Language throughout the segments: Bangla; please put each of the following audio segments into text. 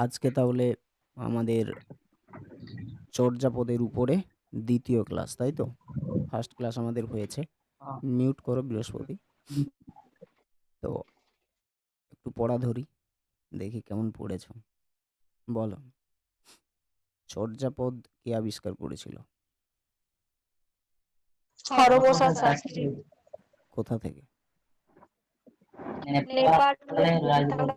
আজকে তাহলে আমাদের চর্যাপদের উপরে দ্বিতীয় ক্লাস, তাই তো? ফার্স্ট ক্লাস আমাদের হয়েছে। মিউট করো বৃহস্পতি। তো একটু পড়া ধরি, দেখি কেমন পড়েছো। বলো, চর্যাপদ কে আবিষ্কার করেছিল? হরপ্রসাদ শাস্ত্রী। কোথা থেকে? নেপালের রাজধরের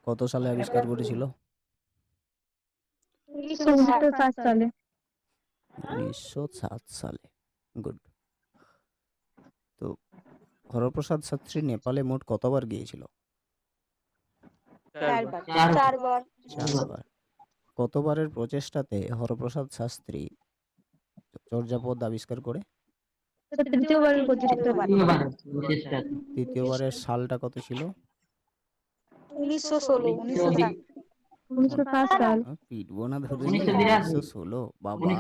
কত সালে আবিষ্কার করেছিল? 1907 সালে। 1907 সালে। গুড। তো হরপ্রসাদ শাস্ত্রী নেপালে মোট কতবার গিয়েছিল? চারবার। 4 বার। কতবারের প্রচেষ্টাতে হরপ্রসাদ শাস্ত্রী চর্যাপদ আবিষ্কার করে? তৃতীয়বারের প্রচেষ্টা। তৃতীয়বারের সালটা কত ছিল? 1916। 1907 সাল। পিটবো না ধরে নিয়ে 1916, বাবা রে।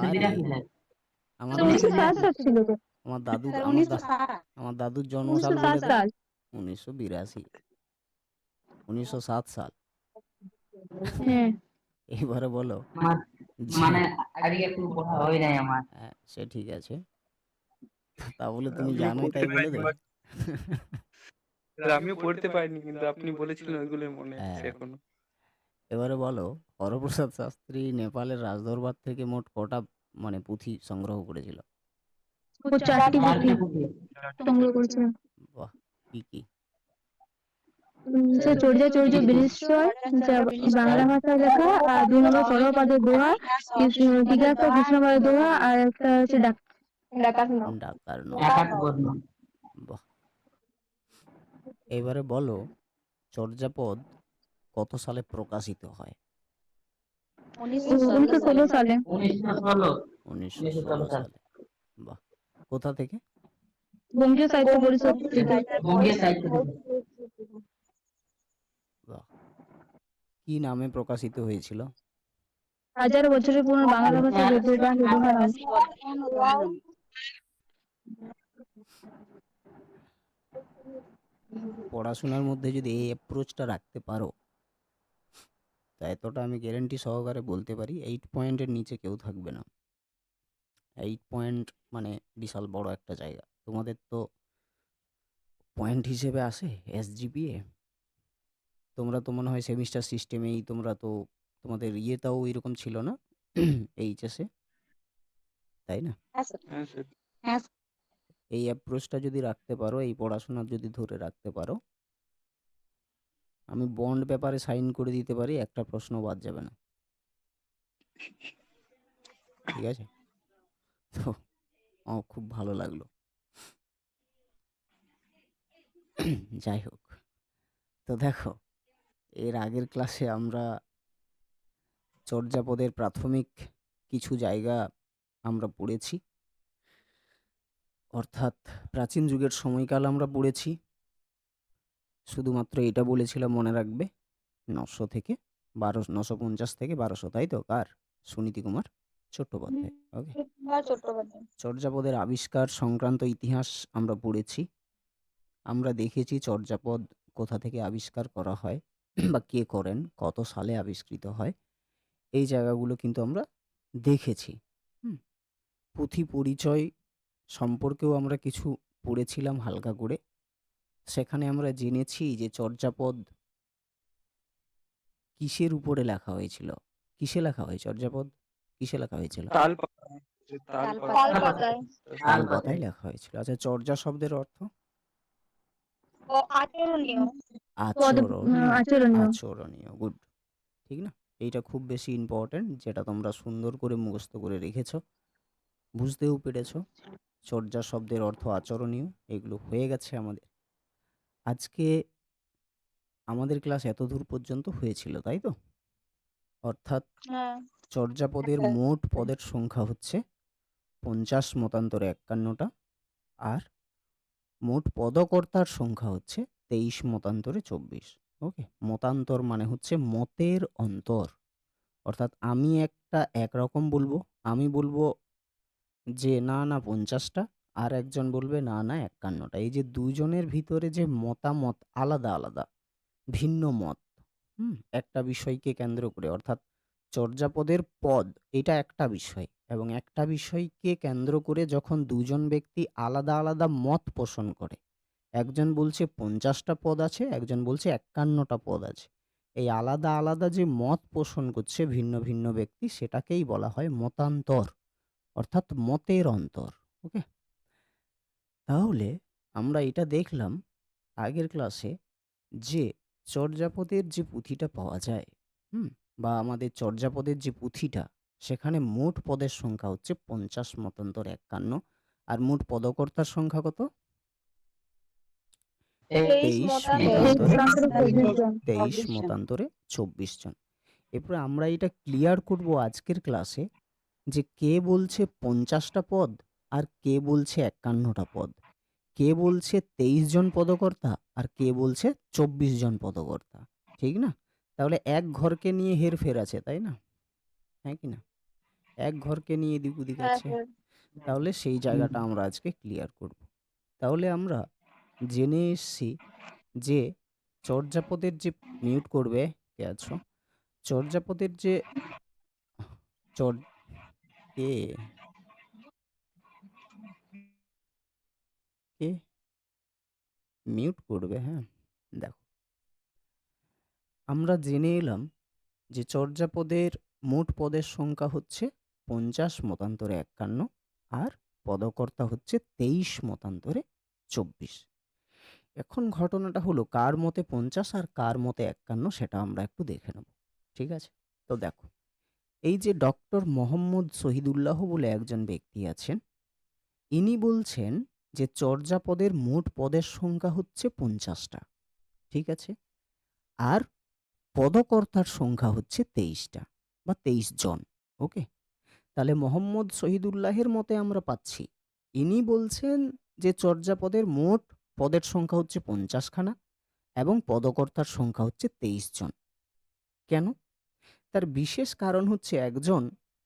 আমার দাদু 1907 সাল ছিল তো। আমার দাদু স্যার, আমার 1907। আমার দাদুর জন্ম সাল 1907 বলে দাও। সাল। 1982। 1907 সাল। হ্যাঁ। এবারে বলো যে মানে আজকে একটু পড়া হয় নাই আমার। হ্যাঁ, সে ঠিক আছে, তা বলে তুমি আমিও জানোই পড়তে তাই বলে পারিনি দেবে? আমিও পড়তে পারিনি, কিন্তু আপনি বলেছিলেন ওইগুলো মনে আছে হ্যাঁ, এখনো। এবারে বলো, হরপ্রসাদ শাস্ত্রী নেপালের রাজদরবার থেকে মোট কটা পুঁথি সংগ্রহ করেছিল? ও 4টি পুঁথি সংগ্রহ করেছিলেন। বাহ, কি কি? স্যার, চর্যাচর্য বিনেশ্বর, যা বাংলা ভাষায় লেখা, আর 2 নম্বর সরলপাদের দোহা, জিজ্ঞাসা কৃষ্ণপাদের দোহা, আর একটা হচ্ছে ডাকাত নাম। ডাকার একাত বর্ণ। বাহ। এবারে বলো, চর্যাপদ কত সালে প্রকাশিত হয়? 1916 সালে। 1916। 1916 সালে। বাহ। কোথা থেকে? বঙ্গীয় সাহিত্য পরিষদ থেকে। বঙ্গীয় সাহিত্য। বাহ। কি নামে প্রকাশিত হয়েছিল? হাজার বছরের পুরনো বাংলা ভাষার গদ্যগান উদাহরণ। পড়াশোনার মধ্যে যদি এই অ্যাপ্রোচটা রাখতে পারো, তা এতটা আমি গ্যারেন্টি সহকারে বলতে পারি 8 পয়েন্টের নিচে কেউ থাকবে না। 8 পয়েন্ট মানে বিশাল বড় একটা জায়গা। তোমাদের তো পয়েন্ট হিসেবে আসে এসজিপিএ। তোমরা তো মনে হয় সেমিস্টার সিস্টেমেই, তোমরা তো তোমাদের ইয়েটাও এরকম ছিল না এইচএসে, তাই না? হ্যাঁ স্যার। এই অ্যাপ্রোচটা যদি রাখতে পারো, এই পড়াশোনা যদি ধরে রাখতে পারো, আমি বন্ড পেপারে সাইন করে দিতে পারি, একটা প্রশ্ন বাদ যাবে না। ঠিক আছে? তো আমার খুব ভালো লাগলো। যাই হোক, তো দেখো, এর আগের ক্লাসে আমরা চর্যাপদের প্রাথমিক কিছু জায়গা আমরা পড়েছি, অর্থাৎ প্রাচীন যুগের সময়কাল আমরা পড়েছি। শুধুমাত্র এটা বলেছিলাম, মনে রাখবে, 950 থেকে 1200, তাই তো? কার? সুনীতি কুমার চট্টোপাধ্যায়। ওকে। চর্যাপদের আবিষ্কার সংক্রান্ত ইতিহাস আমরা পড়েছি। আমরা দেখেছি চর্যাপদ কোথা থেকে আবিষ্কার করা হয় বা কে করেন, কত সালে আবিষ্কৃত হয়, এই জায়গাগুলো কিন্তু আমরা দেখেছি। পুঁথি পরিচয় সম্পর্কেও আমরা কিছু পড়েছিলাম হালকা করে। সেখানে আমরা জেনেছি যে চর্যাপদ কিসের উপরে লেখা হয়েছিল। কিসে লেখা হয় চর্যাপদ? কিসে লেখা হয়েছিল? তাল পাতায়। তাল পাতায় লেখা হয়েছিল। আচ্ছা, চর্যা শব্দের অর্থ? আচরণীয়। গুড। ঠিক না? এইটা খুব বেশি ইম্পর্টেন্ট, যেটা তোমরা সুন্দর করে মুখস্থ করে রেখেছ, বুঝতেও পেরেছ। চর্যা শব্দের অর্থ আচরণীয়। এগুলো হয়ে গেছে আমাদের। আজকে আমাদের ক্লাস এতদূর পর্যন্ত হয়েছিল, তাই তো? অর্থাৎ চর্যাপদের মোট পদের সংখ্যা হচ্ছে 50 মতান্তরে 51টা, আর মোট পদকর্তার সংখ্যা হচ্ছে 23 মতান্তরে 24। ওকে। মতান্তর মানে হচ্ছে মতের অন্তর। অর্থাৎ আমি একটা একরকম বলবো, আমি বলবো যে না 50টা, আর একজন বলবে না, না ৫১টা। এই যে দুজনের ভিতরে যে মতামত আলাদা, আলাদা ভিন্ন মত, একটা বিষয়কে কেন্দ্র করে অর্থাৎ চর্যাপদের পদ এটা একটা বিষয় এবং একটা বিষয়কে কেন্দ্র করে যখন দুজন ব্যক্তি আলাদা, আলাদা মত পোষণ করে। একজন বলছে ৫০টা পদ আছে, একজন বলছে ৫১টা পদ আছে। এই আলাদা, আলাদা যে মত পোষণ করছে ভিন্ন, ভিন্ন ব্যক্তি সেটাকেই বলা হয় মতান্তর অর্থাৎ মতের অন্তর। ওকে? তাহলে আমরা এটা দেখলাম আগের ক্লাসে যে চর্যাপদের যে পুঁথিটা পাওয়া যায়, হুম? বা আমাদের চর্যাপদের যে পুঁথিটা সেখানে মোট পদের সংখ্যা হচ্ছে ৫০ মতান্তর ৫১ আর মোট পদকর্তার সংখ্যা কত? ২৩ মতান্তরে ২৪ জন। এরপরে আমরা এটা ক্লিয়ার করব আজকের ক্লাসে যে কে বলছে ৫০টা পদ আর কে বলছে ৫১টা পদ। কে বলছে ২৩ জন পদকর্তা আর কে বলছে ২৪ জন পদকর্তা। ঠিক না? তাহলে এক ঘরকে নিয়ে হেরফের আছে, তাই না? হ্যাঁ কি না? এক ঘরকে নিয়ে এদিক ওদিক আছে। তাহলে সেই জায়গাটা আমরা আজকে ক্লিয়ার করব। তাহলে আমরা জেনে এসছি যে চর্যাপদের যে মিউট করবে কে আছো? চর্যাপদের যে চর কে কে মিউট করবে, হ্যাঁ? দেখো, আমরা জেনে এলাম যে চর্যাপদের মোট পদের সংখ্যা হচ্ছে ৫০ মতান্তরে ৫১ আর পদকর্তা হচ্ছে ২৩ মতান্তরে ২৪। এখন ঘটনাটা হলো কার মতে ৫০ আর কার মতে ৫১ সেটা আমরা একটু দেখে নেব। ঠিক আছে? তো দেখো, এই যে ডক্টর মোহাম্মদ শহীদুল্লাহ বলে একজন ব্যক্তি আছেন, ইনি বলছেন যে চর্যাপদের মোট পদের সংখ্যা হচ্ছে ৫০টা। ঠিক আছে? আর পদকর্তার সংখ্যা হচ্ছে ২৩টা বা ২৩ জন। ওকে? তাহলে মোহাম্মদ শহীদুল্লাহের মতে আমরা পাচ্ছি ইনি বলছেন যে চর্যাপদের মোট পদের সংখ্যা হচ্ছে ৫০ খানা এবং পদকর্তার সংখ্যা হচ্ছে ২৩ জন। কেন? তার বিশেষ কারণ হচ্ছে একজন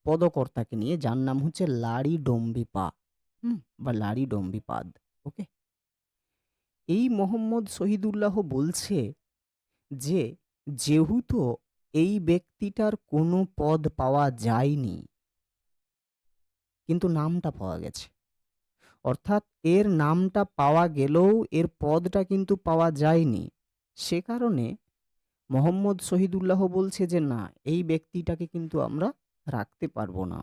পদকর্তাকে নিয়ে যার নাম হচ্ছে লাড়ি ডম্বিপা বা লাড়ি ডম্বিপাদ। ওকে? এই মোহাম্মদ শহীদুল্লাহ বলছে যে যেহেতু এই ব্যক্তিটার কোনো পদ পাওয়া যায়নি কিন্তু নামটা পাওয়া গেছে, অর্থাৎ এর নামটা পাওয়া গেলেও এর পদটা কিন্তু পাওয়া যায়নি, সে কারণে মোহাম্মদ শহীদুল্লাহ বলছে যে না, এই ব্যক্তিটাকে কিন্তু আমরা রাখতে পারবো না।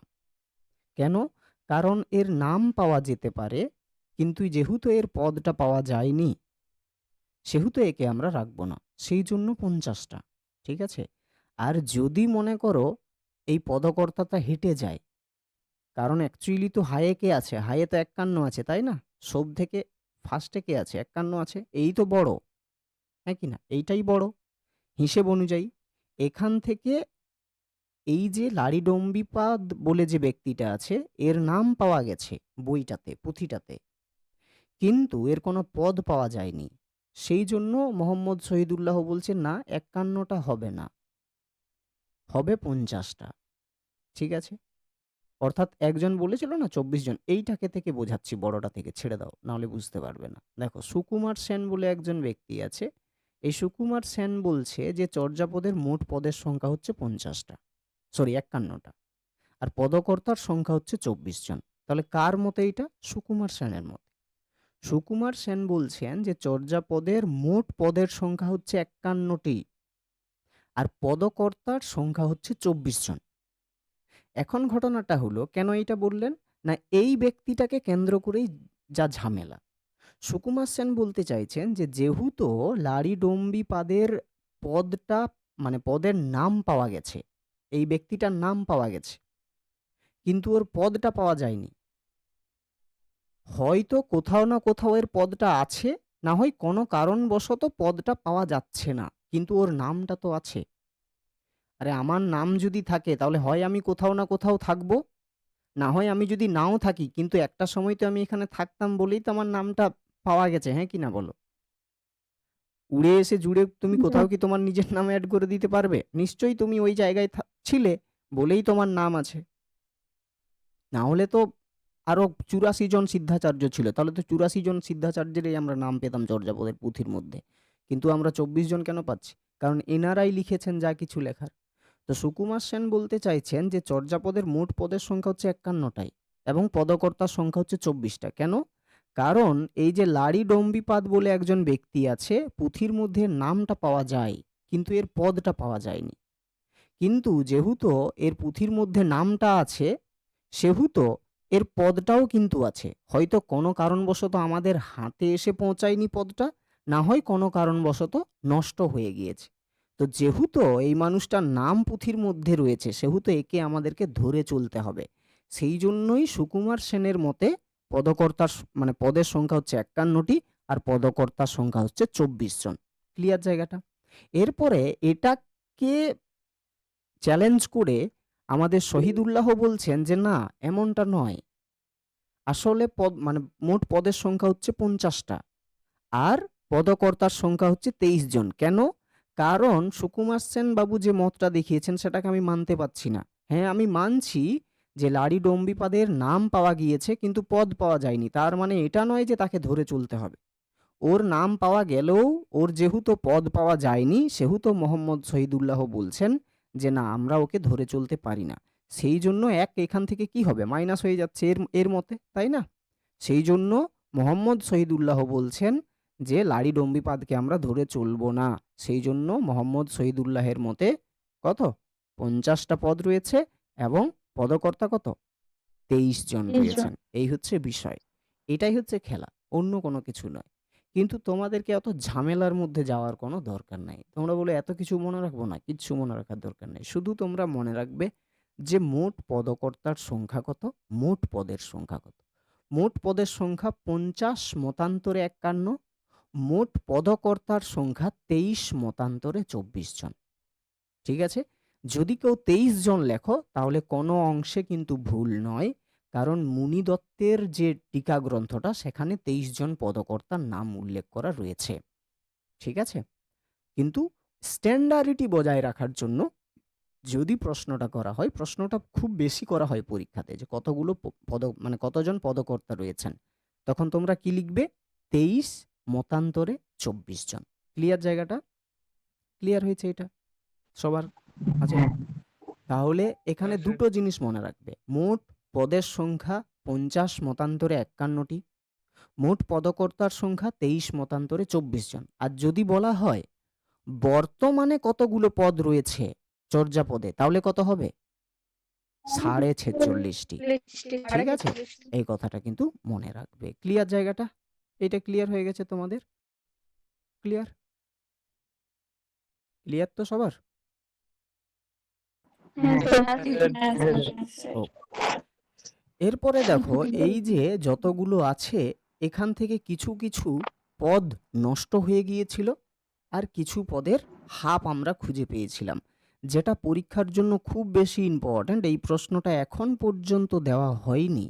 কেন? কারণ এর নাম পাওয়া যেতে পারে কিন্তু যেহেতু এর পদটা পাওয়া যায়নি সেহেতু একে আমরা রাখবো না, সেই জন্য ৫০টা। ঠিক আছে? আর যদি মনে করো এই পদকর্তাটা হেঁটে যায়, কারণ অ্যাকচুয়ালি তো হায়ে কে আছে? হায়ে তো ৫১ আছে, তাই না? সব থেকে ফার্স্টে কে আছে? ৫১ আছে। এই তো বড়, হ্যাঁ কি না? এইটাই বড় হিসেব অনুযায়ী। এখান থেকে এই যে লাড়িডম্বিপাদ বলে যে ব্যক্তিটা আছে এর নাম পাওয়া গেছে বইটাতে, পুঁথিটাতে, কিন্তু এর কোনো পদ পাওয়া যায়নি। সেই জন্য মোহাম্মদ শহীদুল্লাহ বলছে না, ৫১টা হবে না, হবে ৫০টা। ঠিক আছে? অর্থাৎ একজন বলেছিল না ২৪ জন, এইটাকে থেকে বোঝাচ্ছি, বড়টা থেকে ছেড়ে দাও, নাহলে বুঝতে পারবে না। দেখো, সুকুমার সেন বলে একজন ব্যক্তি আছে। এই সুকুমার সেন বলছে যে চর্যাপদের মোট পদের সংখ্যা হচ্ছে ৫০টা, সরি ৫১টা, আর পদকর্তার সংখ্যা হচ্ছে ২৪ জন। তাহলে কার মতে এটা? সুকুমার সেনের মতে। সুকুমার সেন বলছেন যে চর্যাপদের মোট পদের সংখ্যা হচ্ছে ৫১টি আর পদকর্তার সংখ্যা হচ্ছে ২৪ জন। এখন ঘটনাটা হলো, কেন এইটা বললেন না, এই ব্যক্তিটাকে কেন্দ্র করেই যা ঝামেলা। সুকুমার সেন বলতে চাইছেন যে যেহেতু লাড়িডম্বিপাদের পদটা মানে পদের নাম পাওয়া গেছে, এই ব্যক্তিটার নাম পাওয়া গেছে কিন্তু ওর পদটা পাওয়া যায়নি, হয়তো কোথাও না কোথাও এর পদটা আছে, না হয় কোনো কারণবশত পদটা পাওয়া যাচ্ছে না, কিন্তু ওর নামটা তো আছে। আরে আমার নাম যদি থাকে তাহলে হয় আমি কোথাও না কোথাও থাকবো, না হয় আমি যদি নাও থাকি কিন্তু একটা সময় তো আমি এখানে থাকতাম বলেই তো আমার নামটা পাওয়া গেছে, হ্যাঁ কি না বলো? উড়ে এসে জুড়ে তুমি কোথাও কি তোমার নিজের নাম অ্যাড করে দিতে পারবে? নিশ্চয়ই তুমি ওই জায়গায় ছিলে বলেই তোমার নাম আছে, না হলে তো আরো 84 জন সিদ্ধাচার্য ছিল, তাহলে তো 84 জন সিদ্ধাচার্যেরই আমরা নাম পেতাম চর্যাপদের পুঁথির মধ্যে, কিন্তু আমরা 24 জন কেন পাচ্ছি? কারণ এনারাই লিখেছেন যা কিছু লেখার। তো সুকুমার সেন বলতে চাইছেন যে চর্যাপদের মোট পদের সংখ্যা হচ্ছে 51টাই এবং পদকর্তার সংখ্যা হচ্ছে 24টা। কেন? কারণ এই যে লারি ডম্বিপাদ বলে একজন ব্যক্তি আছে, পুঁথির মধ্যে নামটা পাওয়া যায় কিন্তু এর পদটা পাওয়া যায়নি। কিন্তু যেহেতু এর পুঁথির মধ্যে নামটা আছে, সেহেতু এর পদটাও কিন্তু আছে। হয়তো কোনো কারণবশত আমাদের হাতে এসে পৌঁছায়নি পদটা, না হয় কোনো কারণবশত নষ্ট হয়ে গিয়েছে। তো যেহেতু এই মানুষটার নাম পুঁথির মধ্যে রয়েছে, সেহেতু একে আমাদেরকে ধরে চলতে হবে। সেই জন্যই সুকুমার সেনের মতে পদকর্তার মানে পদের সংখ্যা হচ্ছে 51টি আর পদকর্তার সংখ্যা হচ্ছে 24 জন। ক্লিয়ার জায়গাটা? এরপরে এটাকে চ্যালেঞ্জ করে আমাদের শহীদুল্লাহ বলছেন যে না, এমনটা নয়। আসলে পদ মানে মোট পদের সংখ্যা হচ্ছে 50টা আর পদকর্তার সংখ্যা হচ্ছে 23 জন। কেন? কারণ সুকুমার সেন বাবু যে মতটা দেখিয়েছেন সেটাকে আমি মানতে পারছি না। হ্যাঁ, আমি মানছি যে লারি ডম্বিপাদের নাম পাওয়া গিয়েছে কিন্তু পদ পাওয়া যায়নি, তার মানে এটা নয় যে তাকে ধরে চলতে হবে। ওর নাম পাওয়া গেলেও ওর যেহেতু পদ পাওয়া যায়নি, সেহেতু মোহাম্মদ শহীদুল্লাহ বলছেন যে না, আমরা ওকে ধরে চলতে পারি না। সেই জন্য এক এখান থেকে কি হবে, মাইনাস হয়ে যাচ্ছে এর এর মতে, তাই না? সেই জন্য মোহাম্মদ শহীদুল্লাহ বলছেন যে লারি ডম্বিপাদকে আমরা ধরে চলবো না। সেই জন্য মোহাম্মদ শহীদুল্লাহের মতে কত, 50টা পদ রয়েছে এবং পদকর্তা কত, 23 জন 23 জন। রয়েছেন। এই হচ্ছে বিষয়, এটাই হচ্ছে খেলা, অন্য কোনো কিছু নয়। কিন্তু তোমাদেরকে অত ঝামেলার মধ্যে যাওয়ার কোনো দরকার নাই। তোমরা বলে এত কিছু মনে রাখবো না, কিচ্ছু মনে রাখার দরকার নেই। শুধু তোমরা মনে রাখবে যে মোট পদকর্তার সংখ্যা কত, মোট পদের সংখ্যা কত। মোট পদের সংখ্যা 50 মতান্তরে 51, মোট পদকর্তার সংখ্যা 23 মতান্তরে 24 জন। ঠিক আছে? যদি কেউ 23 জন লেখো তাহলে কোনো অংশে কিন্তু ভুল নয়, কারণ মুনি দত্তের যে টিকা গ্রন্থটা সেখানে 23 জন পদকর্তার নাম উল্লেখ করা রয়েছে। ঠিক আছে? কিন্তু স্ট্যান্ডার্ডিটি বজায় রাখার জন্য যদি প্রশ্নটা করা হয়, প্রশ্নটা খুব বেশি করা হয় পরীক্ষাতে, যে কতগুলো মানে কতজন পদকর্তা রয়েছেন, তখন তোমরা কি লিখবে, 23 মতান্তরে 24 জন। ক্লিয়ার জায়গাটা? ক্লিয়ার হয়েছে এটা সবার? আচ্ছা, হ্যাঁ তাহলে এখানে হ্যাঁ, দুটো জিনিস মনে রাখবে। মোট পদের সংখ্যা 50 মতান্তরে 51টি, মোট পদকর্তার সংখ্যা 23 মতান্তরে 24 জন। আর যদি বলা হয় বর্তমানে কতগুলো পদ রয়েছে চর্যাপদে, তাহলে কত হবে, 46.5টি। ঠিক আছে? এই কথাটা কিন্তু মনে রাখবে। ক্লিয়ার জায়গাটা? এটা ক্লিয়ার হয়ে গেছে তোমাদের? ক্লিয়ার? ক্লিয়ার তো সবার? হ্যাঁ স্যার। ও, এরপরে দেখো এই যে যতগুলো আছে এখান থেকে কিছু কিছু পদ নষ্ট হয়ে গিয়েছিল আর কিছু পদের হাফ আমরা খুঁজে পেয়েছিলাম, যেটা পরীক্ষার জন্য খুব বেশি ইম্পর্ট্যান্ট। এই প্রশ্নটা এখন পর্যন্ত দেওয়া হয়নি,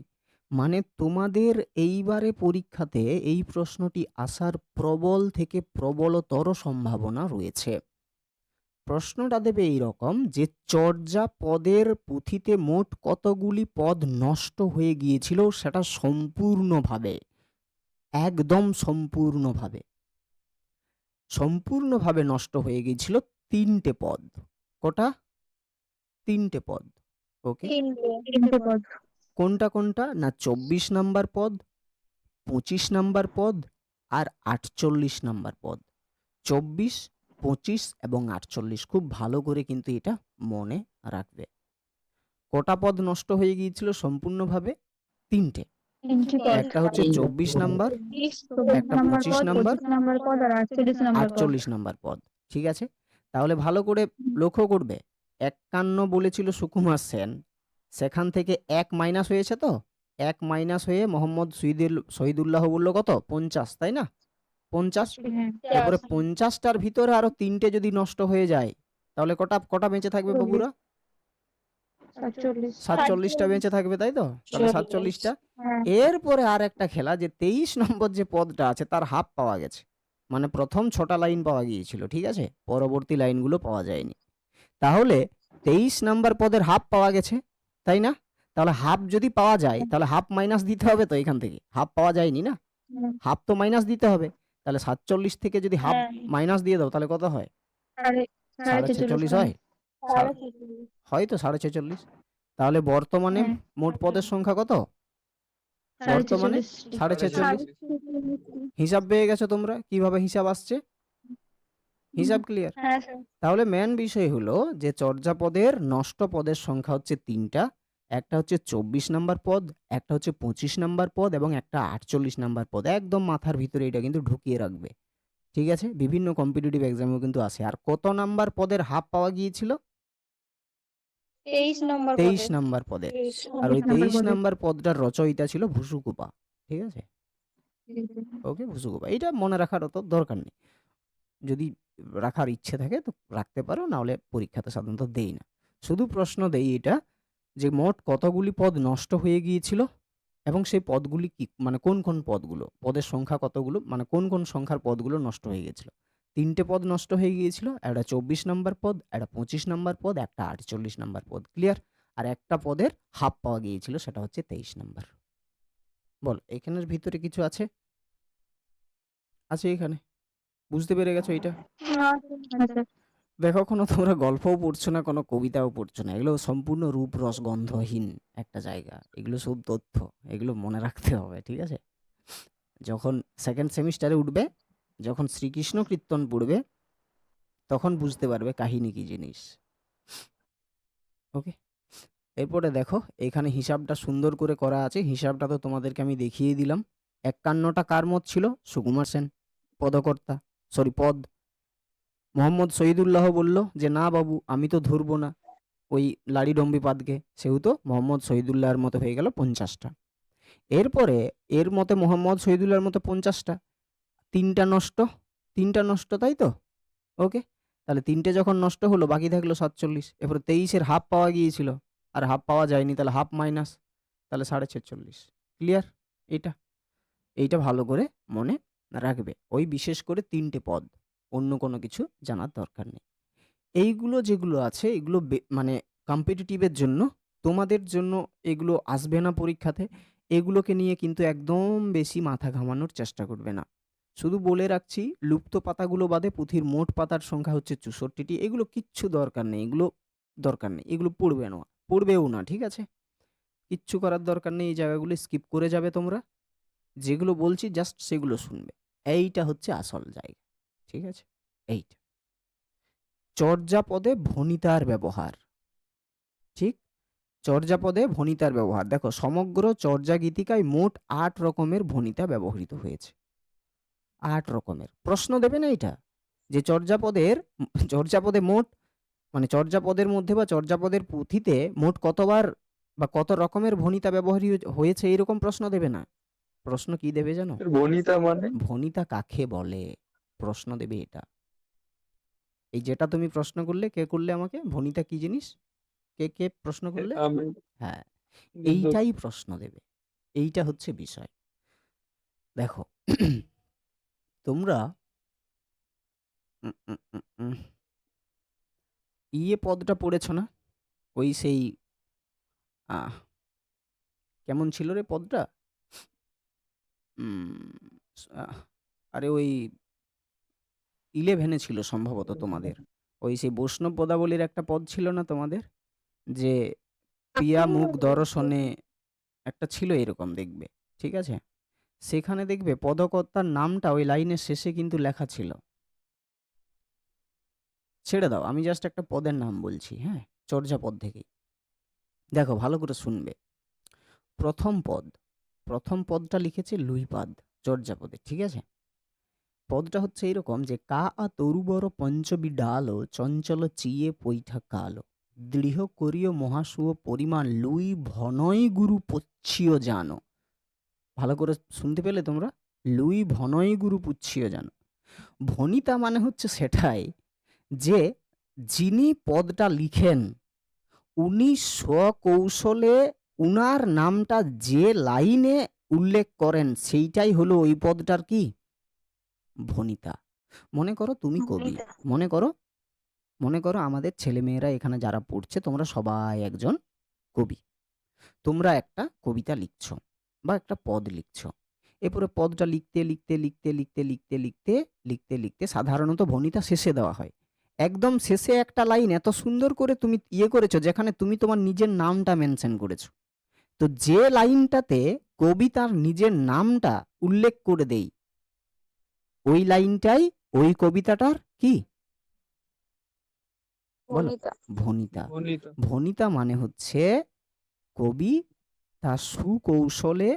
মানে তোমাদের এইবারে পরীক্ষাতে এই প্রশ্নটি আসার প্রবল থেকে প্রবলতর সম্ভাবনা রয়েছে। প্রশ্নটা দেবে এইরকম যে চর্যাপদের পুঁথিতে মোট কতগুলি পদ নষ্ট হয়ে গিয়েছিল, সেটা সম্পূর্ণভাবে, একদম সম্পূর্ণভাবে নষ্ট হয়ে গিয়েছিল 3টে পদ। কটা? 3টে পদ। ওকে, 3টে পদ। কোনটা কোনটা না, 24 নাম্বার পদ, 25 নাম্বার পদ আর 48 নাম্বার পদ। 24, 25 এবং 48 খুব ভালো করে কিন্তু এটা মনে রাখবে। কটা পদ নষ্ট হয়ে গিয়েছিল সম্পূর্ণভাবে? 3টে। 3টি পদ। একটা হচ্ছে 24 নাম্বার, 24 একটা নাম্বার 25 পদ, নাম্বার, 25 নাম্বার পদ আর 48 নাম্বার পদ। 48 নাম্বার পদ। ঠিক আছে? তাহলে ভালো করে লক্ষ্য করবে, 51 বলেছিল সুকুমার সেন, সেখান থেকে 1 মাইনাস হয়েছে, তো 1 মাইনাস হয়ে মোহাম্মদ শহীদুল্লাহ বলল কত, 50, তাই না? 50। হ্যাঁ। তারপরে 50টার ভিতরে আরো 3টে যদি নষ্ট হয়ে যায় তাহলে কটা কটা বেঁচে থাকবে বাবুরা? 47। 47টা বেঁচে থাকবে, তাই তো? তাহলে 47টা। হ্যাঁ। এরপরে আর একটা খেলা, যে 23 নম্বর যে পদটা আছে তার হাফ পাওয়া গেছে, মানে প্রথম 6টা লাইন পাওয়া গিয়েছিল, ঠিক আছে, পরবর্তী লাইনগুলো পাওয়া যায়নি। তাহলে 23 নাম্বার পদের হাফ পাওয়া গেছে, তাই না? তাহলে হাফ যদি পাওয়া যায় তাহলে হাফ মাইনাস দিতে হবে তো এখান থেকে। হাফ পাওয়া যায়নি না? হুম, হাফ তো মাইনাস দিতে হবে। তাহলে 47 থেকে যদি হাফ হ্যাঁ মাইনাস দিয়ে দাও তাহলে কত হয়? সাড়ে সাড়ে 46.5 ছেচল্লিশ হয়? সা- হয় তো 46.5। তাহলে বর্তমানে হ্যাঁ মোট পদের সংখ্যা কত? সাড়ে বর্তমানে ছেচল্লিশ 46.5। হিসাব পেয়ে গেছো তোমরা কিভাবে হিসাব আসছে? হিসাব ক্লিয়ার? হ্যাঁ স্যার তাহলে মেন বিষয় হলো যে চর্যাপদের নষ্ট পদের সংখ্যা হচ্ছে 3টা। একটা হচ্ছে 24 নাম্বার পদ, একটা হচ্ছে 25 নাম্বার পদ এবং একটা 48 নাম্বার পদ। একদম মাথার ভিতরে এটা কিন্তু ঢুকিয়ে রাখবে। ঠিক আছে? বিভিন্ন কম্পিটিটিভ এক্সামেও কিন্তু আসে। আর কত নাম্বার পদের হাফ পাওয়া গিয়েছিল? 23 নম্বর 23 পদে নাম্বার পদের। আর 23 ওই নম্বর 23 পদে নাম্বার পদটার রচয়িতা ছিল ভুসুকুপা। ঠিক আছে? ওকে, ভুসুকুপা। এটা মনে রাখার অত দরকার নেই। যদি রাখার ইচ্ছে থাকে তো রাখতে পারো, না হলে পরীক্ষাতে সাধারণত দেই না। শুধু প্রশ্ন দেই এটা যে মোট কতগুলি পদ নষ্ট হয়ে গিয়েছিল এবং সেই পদগুলি কি, মানে কোন কোন পদগুলো, পদের সংখ্যা কতগুলো, মানে কোন কোন সংখ্যার পদগুলো নষ্ট হয়ে গিয়েছিল। 3টে পদ নষ্ট হয়ে গিয়েছিল, একটা 24 নাম্বার পদ, একটা 25 নাম্বার পদ, একটা 48 নাম্বার পদ। ক্লিয়ার? আর একটা পদের হাফ পাওয়া গিয়েছিল, সেটা হচ্ছে 23 নাম্বার। বল এখানের ভিতরে কিছু আছে? আছে এখানে? বুঝতে পেরে গেছো এটা? হ্যাঁ স্যার দেখো, কোনো তোমরা গল্পও পড়ছো না, কোনো কবিতাও পড়ছো না। এগুলো সম্পূর্ণ রূপ রস গন্ধহীন একটা জায়গা। এগুলো সব তথ্য, এগুলো মনে রাখতে হবে। ঠিক আছে? যখন সেকেন্ড সেমিস্টারে উঠবে, যখন শ্রীকৃষ্ণ কীর্তন পড়বে, তখন বুঝতে পারবে কাহিনী কি জিনিস। ওকে, এরপরে দেখো এখানে হিসাবটা সুন্দর করে করা আছে। হিসাবটা তো তোমাদেরকে আমি দেখিয়ে দিলাম। 51টা কার মত ছিল? সুকুমার সেন, পদকর্তা, সরি পদ। মোহাম্মদ শহীদুল্লাহ বলল যে না বাবু, আমি তো ধরবো না ওই লাড়িডম্বি পাদকে, সেহেতু মোহাম্মদ শহীদুল্লাহর মতো হয়ে গেল 50টা। এরপরে এর মতে মোহাম্মদ শহীদুল্লাহর মতো 50টা, 3টা নষ্ট, 3টা নষ্ট, তাই তো? ওকে, তাহলে 3টে যখন নষ্ট হলো বাকি থাকলো 47। এরপরে 23-এর হাফ পাওয়া গিয়েছিল, আর হাফ পাওয়া যায়নি, তাহলে হাফ মাইনাস, তাহলে 46.5। ক্লিয়ার? এটা এইটা ভালো করে মনে রাখবে। ওই বিশেষ করে 3টে পদ, অন্য কোনো কিছু জানার দরকার নেই। এইগুলো যেগুলো আছে এগুলো মানে কম্পিটিটিভের জন্য, তোমাদের জন্য এগুলো আসবে না পরীক্ষাতে। এগুলোকে নিয়ে কিন্তু একদম বেশি মাথা ঘামানোর চেষ্টা করবে না। শুধু বলে রাখছি, লুপ্ত পাতাগুলো বাদে পুঁথির মোট পাতার সংখ্যা হচ্ছে 64টি। এগুলো কিচ্ছু দরকার নেই, এগুলো দরকার নেই, এগুলো পড়বে না, পড়বেও না। ঠিক আছে? কিচ্ছু করার দরকার নেই, এই জায়গাগুলো স্কিপ করে যাবে তোমরা। যেগুলো বলছি জাস্ট সেগুলো শুনবে। এইটা হচ্ছে আসল জায়গা। ঠিক আছে? এইটা চর্যাপদে ভণিতার ব্যবহার। ঠিক, চর্যাপদে ভণিতার ব্যবহার। দেখো, সমগ্র চর্যা গীতিকায় মোট 8 রকমের ভণিতা ব্যবহৃত হয়েছে। 8 রকমের। প্রশ্ন দেবে না এটা যে চর্যাপদে মোট, মানে চর্যাপদের মধ্যে বা চর্যাপদের পুঁথিতে মোট কতবার বা কত রকমের ভণিতা ব্যবহৃত হয়েছে, এরকম প্রশ্ন দেবে না। প্রশ্ন কি দেবে জানো? বনিতা মানে ভণিতা কাকে বলে, প্রশ্ন দেবে এটা। এই যেটা তুমি প্রশ্ন করলে, কে করলে আমাকে, ভণিতা কি জিনিস, কে কে প্রশ্ন করলে? আমি হ্যাঁ, কিন্তু এইটাই প্রশ্ন দেবে। এইটা হচ্ছে বিষয়। দেখো, তোমরা উম, উম, উম, উম, ইয়ে পদটা পড়েছ না? ওই সেই আহ, কেমন ছিল রে পদটা? উম, আহ, আরে ওই 11-এ ছিল সম্ভবত তোমাদের। ওই সেই বৈষ্ণব পদাবলীর একটা পদ ছিল না তোমাদের, যে প্রিয়া মুখ দর্শনে একটা ছিল এরকম, দেখবে। ঠিক আছে? সেখানে দেখবে পদকর্তার নামটা ওই লাইনের শেষে কিন্তু লেখা ছিল। ছেড়ে দাও, আমি জাস্ট একটা পদের নাম বলছি। হ্যাঁ, চর্যাপদ থেকেই। দেখো, ভালো করে শুনবে। প্রথম পদ, প্রথম পদটা লিখেছে লুইপাদ চর্যাপদে। ঠিক আছে? পদটা হচ্ছে এরকম যে কা আ তরুবর পঞ্চবি ডালো চঞ্চল চিয়ে পৈঠা কালো দৃঢ় করিয় মহাসুয় পরিমাণ লুই ভনয় গুরু পচ্ছিয় জানো। ভালো করে শুনতে পেলে তোমরা? লুই ভনয় গুরু পুচ্ছিয় জানো। ভনিতা মানে হচ্ছে সেটাই যে যিনি পদটা লিখেন উনি স্বকৌশলে উনার নামটা যে লাইনে উল্লেখ করেন সেইটাই হলো ওই পদটার কি, ভনিতা। মনে করো তুমি কবি, মনে করো, মনে করো আমাদের ছেলেমেয়েরা এখানে যারা পড়ছে তোমরা সবাই একজন কবি। তোমরা একটা কবিতা লিখছো বা একটা পদ লিখছো। এরপরে পদটা লিখতে, লিখতে, লিখতে, লিখতে, লিখতে, লিখতে, লিখতে, লিখতে সাধারণত ভণিতা শেষে দেওয়া হয়। একদম শেষে একটা লাইন এত সুন্দর করে তুমি করেছো যেখানে তুমি তোমার নিজের নামটা মেনশন করেছো। তো যে লাইনটাতে কবি তার নিজের নামটা উল্লেখ করে দেই, ওই লাইনটাই ওই কবিতাটার কি? বলো। ভণিতা। বনিতা ভণিতা মানে হচ্ছে কবি তার সুকৌশলে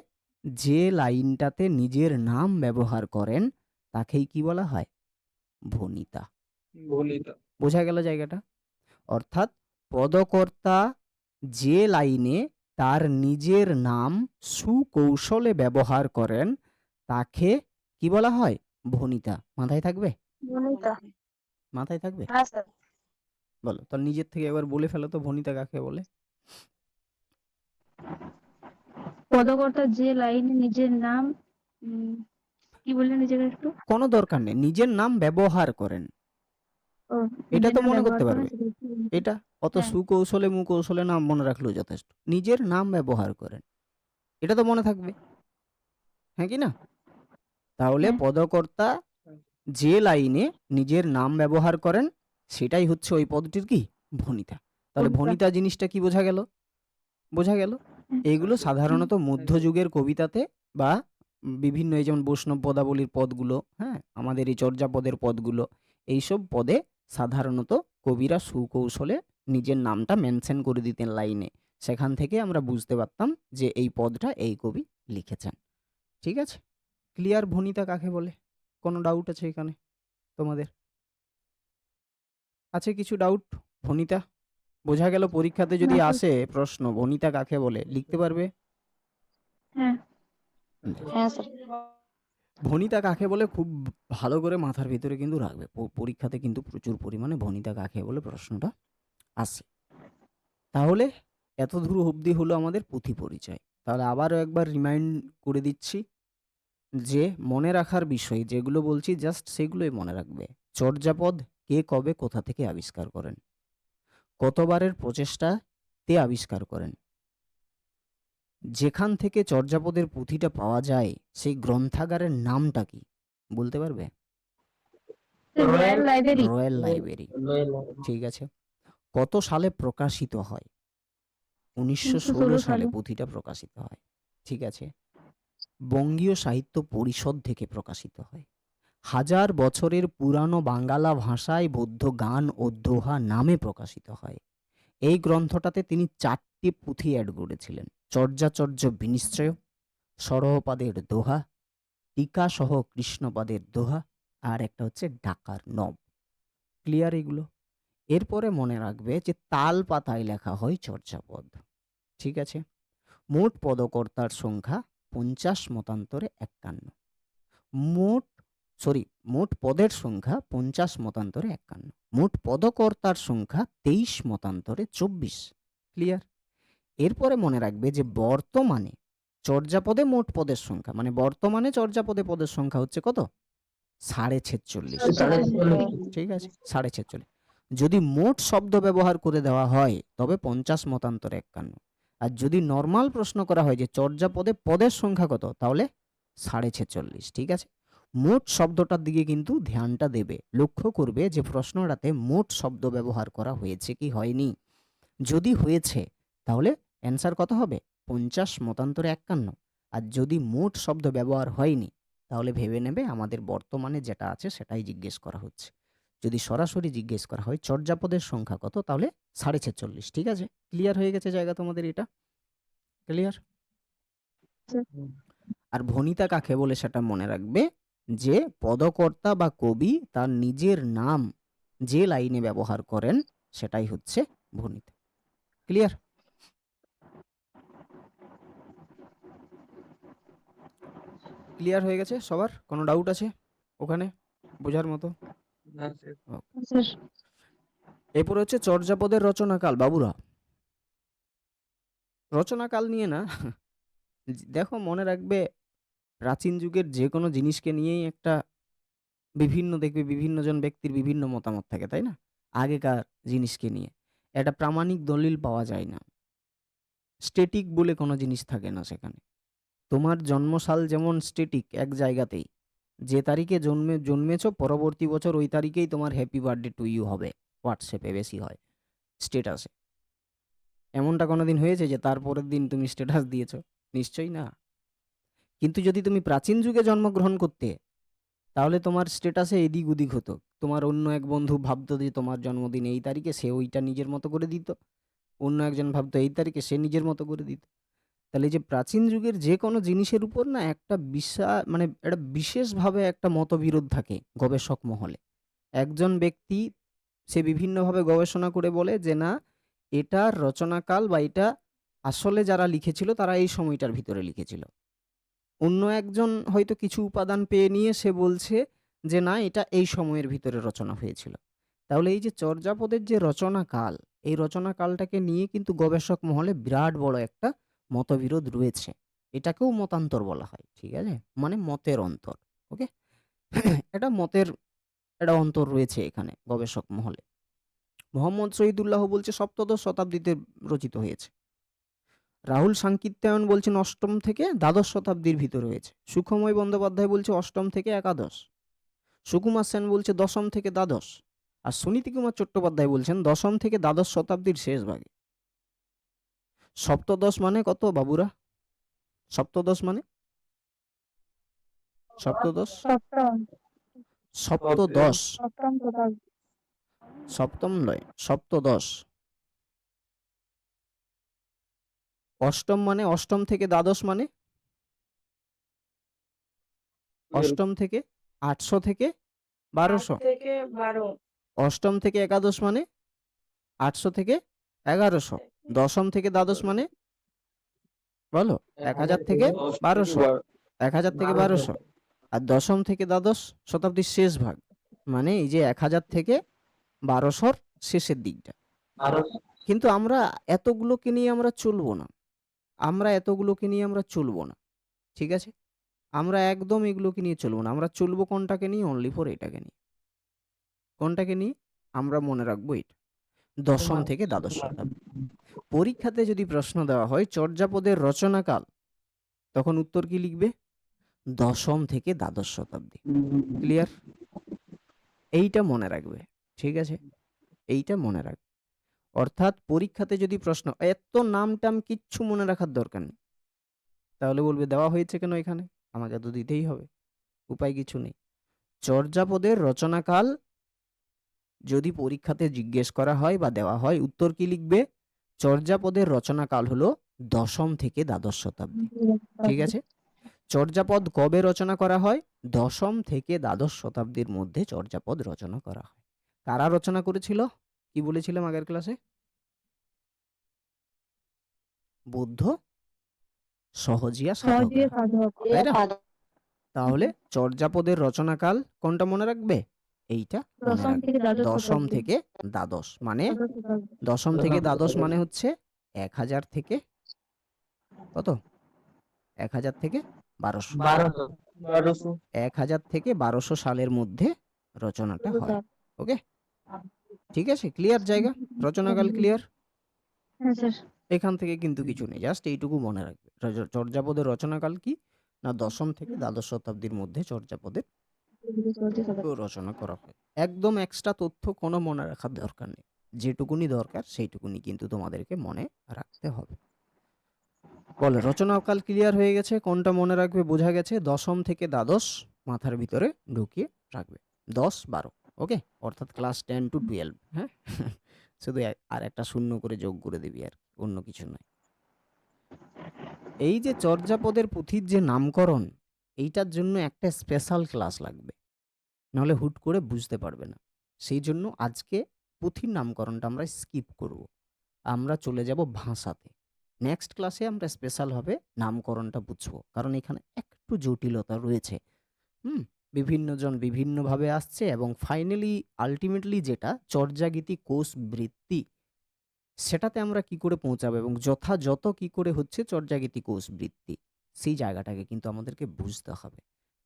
যে লাইনটাতে নিজের নাম ব্যবহার করেন তাকেই কি বলা হয়? ভণিতা। বনিতা বোঝা গেল জায়গাটা? অর্থাৎ পদকর্তা যে লাইনে তার নিজের নাম সুকৌশলে ব্যবহার করেন তাকে কি বলা হয়? ভণিতা। মাথায় থাকবে? মাথায় থাকবে? বলো তার নিজের থেকে একবার বলে ফেলো তো, ভণিতা কাকে বলে? পদকর্তা যে লাইনে নিজের নাম কি বললেন নিজের একটু? কোনো দরকার নেই, নিজের নাম ব্যবহার করেন। ও, এটা নিজের তো নাম মনে ব্যবহার করতে করেন পারবে। সেটা কি বলতে? এটা অত হ্যাঁ। সুকৌশলে মুকৌশলে নাম মনে রাখলেও যথেষ্ট। নিজের নাম ব্যবহার করেন, এটা তো মনে থাকবে, হ্যাঁ কি না? তাহলে হ্যাঁ। পদকর্তা যে লাইনে নিজের নাম ব্যবহার করেন সেটাই হচ্ছে ওই পদটির কি? ভণিতা। তাহলে ভণিতা। ভণিতা জিনিসটা কি বোঝা গেল? বোঝা গেল? হুম। এইগুলো আচ্ছা, সাধারণত মধ্যযুগের কবিতাতে বা বিভিন্ন এই যেমন বৈষ্ণব পদাবলীর পদগুলো, হ্যাঁ, আমাদের এই চর্যাপদের পদগুলো, এইসব পদে সাধারণত কবিরা সুকৌশলে নিজের নামটা মেনশন করে দিতেন লাইনে। সেখান থেকে আমরা বুঝতে পারতাম যে এই পদটা এই কবি লিখেছেন। ঠিক আছে? ক্লিয়ার ভণিতা কাকে বলে? কোনো ডাউট আছে এখানে তোমাদের? আছে কিছু ডাউট? ভণিতা বোঝা গেল? পরীক্ষাতে যদি না স্যার। আসে প্রশ্ন ভণিতা কাকে বলে লিখতে পারবে? হ্যাঁ। ভণিতা কাকে বলে খুব ভালো করে মাথার ভিতরে কিন্তু রাখবে। পরীক্ষাতে কিন্তু প্রচুর পরিমাণে ভণিতা কাকে বলে প্রশ্নটা আসে। তাহলে এতদূর অবধি হলো আমাদের পুঁথি পরিচয়। তাহলে আবারও একবার রিমাইন্ড করে দিচ্ছি যে মনে রাখার বিষয় যেগুলো বলছি জাস্ট সেগুলোই মনে রাখবে। চর্যাপদ কে কবে কোথা থেকে আবিষ্কার করেন, কতবারের প্রচেষ্টাতে আবিষ্কার করেন, যেখান থেকে চর্যাপদের পুঁথিটা পাওয়া যায় সেই গ্রন্থাগারের নামটা কি বলতে পারবে? Royal library. Royal library. ঠিক আছে। কত সালে প্রকাশিত হয়? 1916 সালে সালে। পুঁথিটা প্রকাশিত হয়। ঠিক আছে। বঙ্গীয় সাহিত্য পরিষদ থেকে প্রকাশিত হয়। 1000 বছরের পুরানো বাঙ্গালা ভাষায় বৌদ্ধ গান ও দোহা নামে প্রকাশিত হয়। এই গ্রন্থটাতে তিনি 4টি পুঁথি অ্যাড করেছিলেন: চর্যাচর্য বিনিশ্চয়, সরহপাদের দোহা, টিকা সহ কৃষ্ণপাদের দোহা, আর একটা হচ্ছে ঢাকার নব। ক্লিয়ার এগুলো? এরপরে মনে রাখবে যে তাল পাতায় লেখা হয় চর্যাপদ। ঠিক আছে। মোট পদকর্তার সংখ্যা 50 মতান্তরে 51। মোট পদের সংখ্যা 50 মতান্তরে 51। মোট পদকর্তার সংখ্যা 23 মতান্তরে 24। ক্লিয়ার? এরপরে মনে রাখবে যে বর্তমানে চর্যাপদে মোট পদের সংখ্যা, মানে বর্তমানে চর্যাপদে পদের সংখ্যা হচ্ছে কত? 46.5। ঠিক আছে, 46.5। যদি মোট শব্দ ব্যবহার করে দেওয়া হয় তবে 50 মতান্তরে 51। আর যদি নর্মাল প্রশ্ন করা হয় যে চর্যাপদে পদের সংখ্যা কত, তাহলে 46.5। ঠিক আছে। মোট শব্দটার দিকে কিন্তু ধ্যানটা দেবে, লক্ষ্য করবে যে প্রশ্নটাতে মোট শব্দ ব্যবহার করা হয়েছে কি হয়নি। যদি হয়েছে তাহলে অ্যান্সার কত হবে? 50 মতান্তরে 51। আর যদি মোট শব্দ ব্যবহার হয়নি তাহলে ভেবে নেবে আমাদের বর্তমানে যেটা আছে সেটাই জিজ্ঞেস করা হচ্ছে। যদি সরাসরি জিজ্ঞেস করা হয় চর্যাপদের সংখ্যা কত, তাহলে 46.5। ঠিক আছে? ক্লিয়ার হয়ে গেছে জায়গা তোমাদের? এটা ক্লিয়ার? আর ভণিতা কাকে বলে সেটা মনে রাখবে যে পদকর্তা বা কবি তার নিজের নাম যে লাইনে ব্যবহার করেন সেটাই হচ্ছে ভণিতা। ক্লিয়ার? ক্লিয়ার হয়ে গেছে সবার? কোনো ডাউট আছে ওখানে বোঝার মতো? না স্যার। স্যার। এরপর হচ্ছে চর্যাপদের রচনাকাল। বাবুরা, রচনাকাল নিয়ে না দেখো মনে রাখবে প্রাচীন যুগের যে কোনো জিনিসকে নিয়েই একটা দেখবে বিভিন্ন জন ব্যক্তির বিভিন্ন মতামত থাকে, তাই না? আগেকার জিনিসকে নিয়ে একটা প্রামাণিক দলিল পাওয়া যায় না। স্ট্যাটিক বলে কোনো জিনিস থাকে না সেখানে। তোমার জন্মসাল যেমন স্ট্যাটিক এক জায়গাতেই, যে তারিখে জন্মেছো পরবর্তী বছর ওই তারিখেই তোমার হ্যাপি বার্থডে টু ইউ হবে, হোয়াটসঅ্যাপে বেশি হয়, স্ট্যাটাসে। এমনটা কোনোদিন হয়েছে যে তারপরের দিন তুমি স্ট্যাটাস দিয়েছো? নিশ্চয়ই না। কিন্তু যদি তুমি প্রাচীন যুগে জন্মগ্রহণ করতে, তাহলে তোমার স্ট্যাটাসে এদিক ওদিক হতো। তোমার অন্য এক বন্ধু ভাবতো যে তোমার জন্মদিন এই তারিখে, সে ওইটা নিজের মতো করে দিত। অন্য একজন ভাবতো এই তারিখে, সে নিজের মতো করে দিত। তাহলে এই যে প্রাচীন যুগের যে কোনো জিনিসের উপর না একটা মানে একটা বিশেষভাবে একটা মতবিরোধ থাকে গবেষক মহলে। একজন ব্যক্তি সে বিভিন্নভাবে গবেষণা করে বলে যে না, এটার রচনাকাল বা এটা আসলে যারা লিখেছিল তারা এই সময়টার ভিতরে লিখেছিল। অন্য একজন হয়তো কিছু উপাদান পেয়ে নিয়ে সে বলছে যে না, এটা এই সময়ের ভিতরে রচনা হয়েছিল। তাহলে এই যে চর্যাপদের যে রচনাকাল, এই রচনাকালটাকে নিয়ে কিন্তু গবেষক মহলে বিরাট বড় একটা মতবিরোধ রয়েছে। এটাকেও মতান্তর বলা হয়, ঠিক আছে, মানে মতের অন্তর। ওকে, এটা মতের একটা অন্তর রয়েছে এখানে গবেষক মহলে। মোহাম্মদ শহীদুল্লাহ বলছে সপ্তদশ শতাব্দীতে রচিত হয়েছে। রাহুল সাংকীর্তায়ন বলছেন অষ্টম থেকে দ্বাদশ শতাব্দীর ভিতরে হয়েছে। সুখময় বন্দ্যোপাধ্যায় বলছে অষ্টম থেকে একাদশ। সুকুমার সেন বলছে দশম থেকে দ্বাদশ। আর সুনীতি কুমার চট্টোপাধ্যায় বলছেন দশম থেকে দ্বাদশ শতাব্দীর শেষ ভাগে। সপ্তদশ মানে কত বাবুরা? সপ্তদশ মানে সপ্তদশ সপ্তম সপ্তদশ সপ্তম শতাব্দী। সপ্তম নয়, সপ্তদশ। অষ্টম মানে অষ্টম থেকে দ্বাদশ মানে অষ্টম থেকে 800 থেকে 1200। থেকে 12। অষ্টম থেকে একাদশ মানে 800 থেকে 1100। দশম থেকে দ্বাদশ মানে বলো 1000 থেকে 1200। 1000 থেকে 1200। আর দশম থেকে দ্বাদশ শতাব্দীর শেষ ভাগ, মানে এই যে 1000 থেকে 1200 শেষের দিকটা। কিন্তু আমরা এতগুলোকে নিয়ে আমরা চলবো না, ঠিক আছে? আমরা একদম এগুলোকে নিয়ে চলবো না। আমরা চলবো কোনটাকে নিয়ে? অনলি ফর এটাকে নিয়ে। কোনটাকে নিয়ে? আমরা মনে রাখবো এটা, দশম থেকে দ্বাদশ শতাব্দী। পরীক্ষাতে যদি প্রশ্ন দেওয়া হয় চর্যাপদের রচনাকাল, তখন উত্তর কি লিখবে? দশম থেকে দ্বাদশ শতাব্দী। ক্লিয়ার? এইটা মনে রাখবে, ঠিক আছে? এইটা মনে রাখবে। অর্থাৎ পরীক্ষাতে যদি প্রশ্ন, এত নাম টাম কিচ্ছু মনে রাখার দরকার নেই, তাহলে বলবে দেওয়া হয়েছে কেন এখানে, আমাকে তো দিতেই হবে, উপায় কিছু নেই। চর্যাপদের রচনাকাল যদি পরীক্ষাতে জিজ্ঞেস করা হয় বা দেওয়া হয়, উত্তর কি লিখবে? চর্যাপদের রচনাকাল হলো দশম থেকে দ্বাদশ শতাব্দী, ঠিক আছে? চর্যাপদ কবে রচনা করা হয়? দশম থেকে দ্বাদশ শতাব্দীর মধ্যে চর্যাপদ রচনা করা হয়। কারা রচনা করেছিল? কি বলেছিলাম আগের ক্লাসে? বুদ্ধ, সহজিয়া, সহজীয় সাধকরা, সাধক। তাই না? তাহলে চর্যাপদের রচনাকাল কোনটা মনে রাখবে? এইটা মনে দশম রাখবে, থেকে দ্বাদশ দশম শতাব্দী। থেকে দ্বাদশ। মানে দ্বাদশ শতাব্দী। দশম থেকে দ্বাদশ মানে হচ্ছে 1000 থেকে কত? 1000 থেকে 1200। 1200 1000 থেকে 1200 সালের মধ্যে রচনাটা হয়। ওকে, ঠিক আছে? ক্লিয়ার জায়গা? রচনাকাল ক্লিয়ার? হ্যাঁ স্যার। এখান থেকে কিন্তু কিছু নেই, জাস্ট এইটুকু মনে রাখবে। চর্যাপদের রচনাকাল কি না, দশম থেকে দ্বাদশ শতাব্দীর মধ্যে চর্যাপদের রচনা করা হয়। একদম এক্সট্রা তথ্য কোনো মনে রাখার দরকার নেই, যেটুকুনি দরকার সেইটুকুনি কিন্তু তোমাদেরকে মনে রাখতে হবে। বলে রচনাকাল ক্লিয়ার হয়ে গেছে, কোনটা মনে রাখবে বোঝা গেছে। দশম থেকে দ্বাদশ মাথার ভিতরে ঢুকিয়ে রাখবে, 10-12। ওকে, অর্থাৎ ক্লাস 10 to 12। হ্যাঁ, শুধু আর একটা শূন্য করে যোগ করে দিবি, আর অন্য কিছু নয়। এই যে চর্যাপদের পুঁথির যে নামকরণ, এইটার জন্য একটা স্পেশাল ক্লাস লাগবে, নাহলে হুট করে বুঝতে পারবে না। সেই জন্য আজকে পুঁথির নামকরণটা আমরা স্কিপ করব, আমরা চলে যাব ভাষাতে। নেক্সট ক্লাসে আমরা স্পেশালভাবে নামকরণটা বুঝবো, কারণ এখানে একটু জটিলতা রয়েছে। বিভিন্নজন বিভিন্নভাবে আসছে, এবং ফাইনালি আলটিমেটলি যেটা চর্যাগীতি কোষ বৃত্তি, সেটাতে আমরা কি করে পৌঁছাবো এবং যথাযথ কি করে হচ্ছে চর্যাগীতি কোষ বৃত্তি, সেই জায়গাটাকে কিন্তু আমাদেরকে বুঝতে হবে।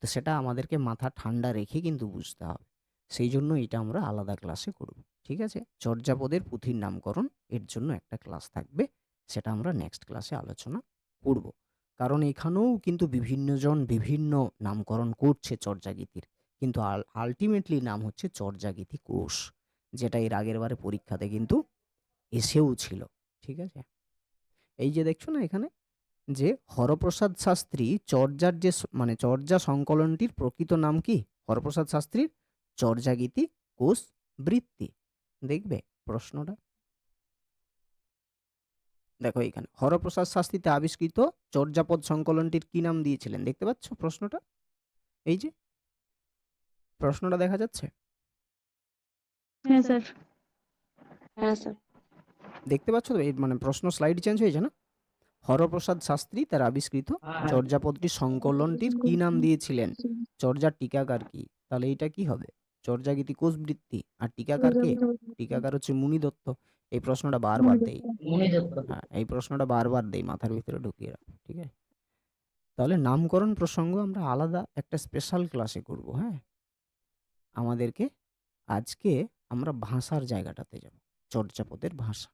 তো সেটা আমাদেরকে মাথা ঠান্ডা রেখে কিন্তু বুঝতে হবে। সেই জন্য এটা আমরা আলাদা ক্লাসে করব, ঠিক আছে? চর্যাপদের পুঁথির নামকরণ, এর জন্য একটা ক্লাস থাকবে সেটা আমরা নেক্সট ক্লাসে আলোচনা করব। কারণ এখানেও কিন্তু বিভিন্নজন বিভিন্ন নামকরণ করছে চর্যাগীতির, কিন্তু আলটিমেটলি নাম হচ্ছে চর্যাগীতি কোষ, যেটা এর আগের বারে পরীক্ষাতে কিন্তু এসেও ছিল। ঠিক আছে, এই যে দেখছো না এখানে যে হরপ্রসাদ শাস্ত্রী চর্যার যে মানে চর্যা সংকলনটির প্রকৃত নাম কি? হরপ্রসাদ শাস্ত্রীর চর্যাগীতি কোষ বৃত্তি। দেখবে প্রশ্নটা, দেখো এখানে হরপ্রসাদ শাস্ত্রীতে আবিষ্কৃত চর্যাপদ সংকলনটির কি নাম দিয়েছিলেন? দেখতে পাচ্ছ প্রশ্নটা? এই যে প্রশ্নটা দেখা যাচ্ছে, হ্যাঁ স্যার। দেখতে পাচ্ছ তো? এই মানে প্রশ্ন স্লাইড চেঞ্জ হয়েছে না? হরপ্রসাদ শাস্ত্রী তার আবিষ্কৃত চর্যাপদটির সংকলনটির কি নাম দিয়েছিলেন? চর্যার টিকাকার কি? তাহলে এটা কি হবে? চর্যাগীতি কোষ বৃত্তি। আর টিকাকার কে? টিকাকার হচ্ছে মুনি দত্ত। এই প্রশ্নটা বারবার দেই, মনে দত্ত। হ্যাঁ এই প্রশ্নটা বারবার দেই, মাথার ভিতরে ঢুকিয়ে রাখো। ঠিক আছে, তাহলে নামকরণ প্রসঙ্গ আমরা আলাদা একটা স্পেশাল ক্লাসে করব। হ্যাঁ, আমাদেরকে আজকে আমরা ভাষার জায়গাটাতে যাব, চর্যাপদের ভাষা।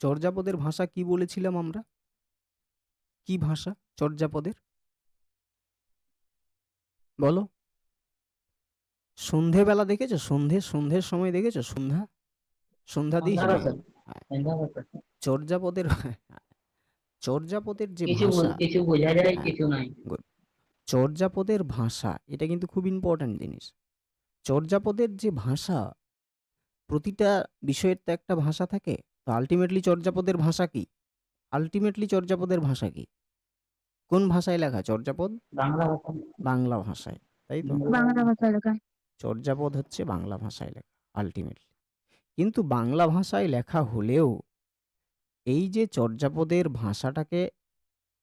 চর্যাপদের ভাষা কি বলেছিলাম আমরা? কি ভাষা চর্যাপদের? বলো। সন্ধেবেলা দেখেছো? সন্ধ্যের সময় দেখেছো? সন্ধ্যা দিয়েছে নাকি? চর্যাপদের চর্যাপদের যে ভাষা, কিছু বোঝা যায়, হ্যাঁ, কিছু নাই। good. চর্যাপদের ভাষা এটা কিন্তু খুব ইম্পর্ট্যান্ট জিনিস। চর্যাপদের যে ভাষা, প্রতিটা বিষয়ের তো একটা ভাষা থাকে। তো আলটিমেটলি চর্যাপদের ভাষা কি? চর্যাপদের ভাষা কি? কোন ভাষায় লেখা চর্যাপদ? বাংলা ভাষা। বাংলা ভাষায়, তাই তো? বাংলা ভাষা লেখা। চর্যাপদ হচ্ছে বাংলা ভাষায় লেখা আলটিমেটলি। কিন্তু বাংলা ভাষায় লেখা হলেও এই যে চর্যাপদের ভাষাটাকে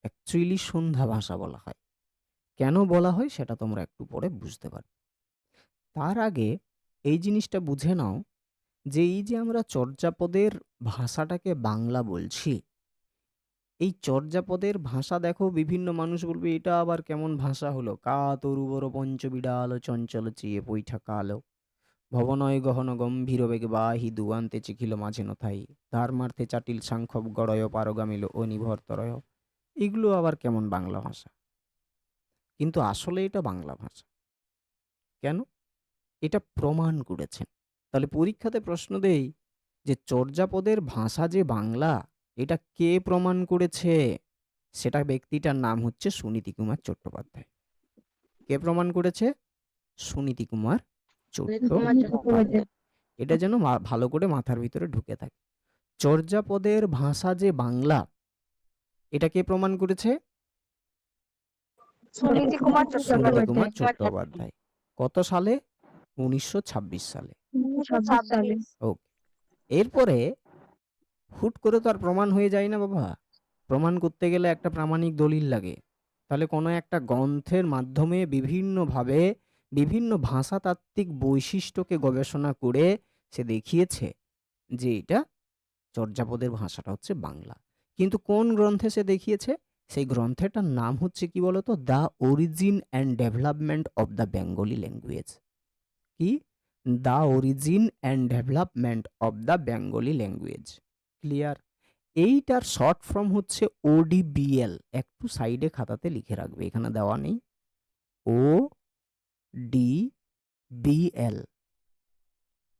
অ্যাকচুয়ালি সন্ধ্যা ভাষা বলা হয়। কেন বলা হয় সেটা তোমরা একটু পরে বুঝতে পারবে। তার আগে এই জিনিসটা বুঝে নাও যে এই যে আমরা চর্যাপদের ভাষাটাকে বাংলা বলছি, এই চর্যাপদের ভাষা দেখো বিভিন্ন মানুষ বলবে এটা আবার কেমন ভাষা হলো? কা তরু বড় পঞ্চবিডাল চঞ্চল চিয়ে পৈঠা কালো ভবনয় গহন গম্ভীর বেগে বাহি দুয়ান্তে চিখিল মাঝে নথাই ধর্মার্থে চাটিল সাংখ্য গড়য় পারগামিল ও নিভর্তরয়। এগুলো আবার কেমন বাংলা ভাষা? কিন্তু আসলে এটা বাংলা ভাষা। কেন? এটা প্রমাণ করেছেন। তাহলে পরীক্ষাতে প্রশ্ন দেই যে চর্যাপদের ভাষা যে বাংলা, এটা কে প্রমাণ করেছে? সেটা ব্যক্তিটার নাম হচ্ছে সুনীতি কুমার চট্টোপাধ্যায়। কে প্রমাণ করেছে? সুনীতি কুমার চট্টোপাধ্যায়। এটা যেন ভালো করে মাথার ভিতরে ঢুকে থাকে। চর্যাপদের ভাষা যে বাংলা, এটা কে প্রমাণ করেছে? সুনীতি কুমার সুনীতি কুমার চট্টোপাধ্যায়। চট্টোপাধ্যায়। কত সালে? 1926 সালে। 1926 সালে। ওকে, এরপরে হুট করে তো আর প্রমাণ হয়ে যায় না বাবা। প্রমাণ করতে গেলে একটা প্রামাণিক দলিল লাগে। তাহলে কোনো একটা গ্রন্থের মাধ্যমে বিভিন্নভাবে বিভিন্ন ভাষাতাত্ত্বিক বৈশিষ্ট্যকে গবেষণা করে সে দেখিয়েছে যে এটা চর্যাপদের ভাষাটা হচ্ছে বাংলা। কিন্তু কোন গ্রন্থে সে দেখিয়েছে? সেই গ্রন্থেটার নাম হচ্ছে কি বলতো? The origin and development of the Bengali language. কি? The origin and development of the Bengali language. Clear? এইটার শর্ট ফর্ম হচ্ছে ODBL। একটু সাইডে খাতাতে লিখে রাখবে, এখানে দেওয়া নেই। ODBL,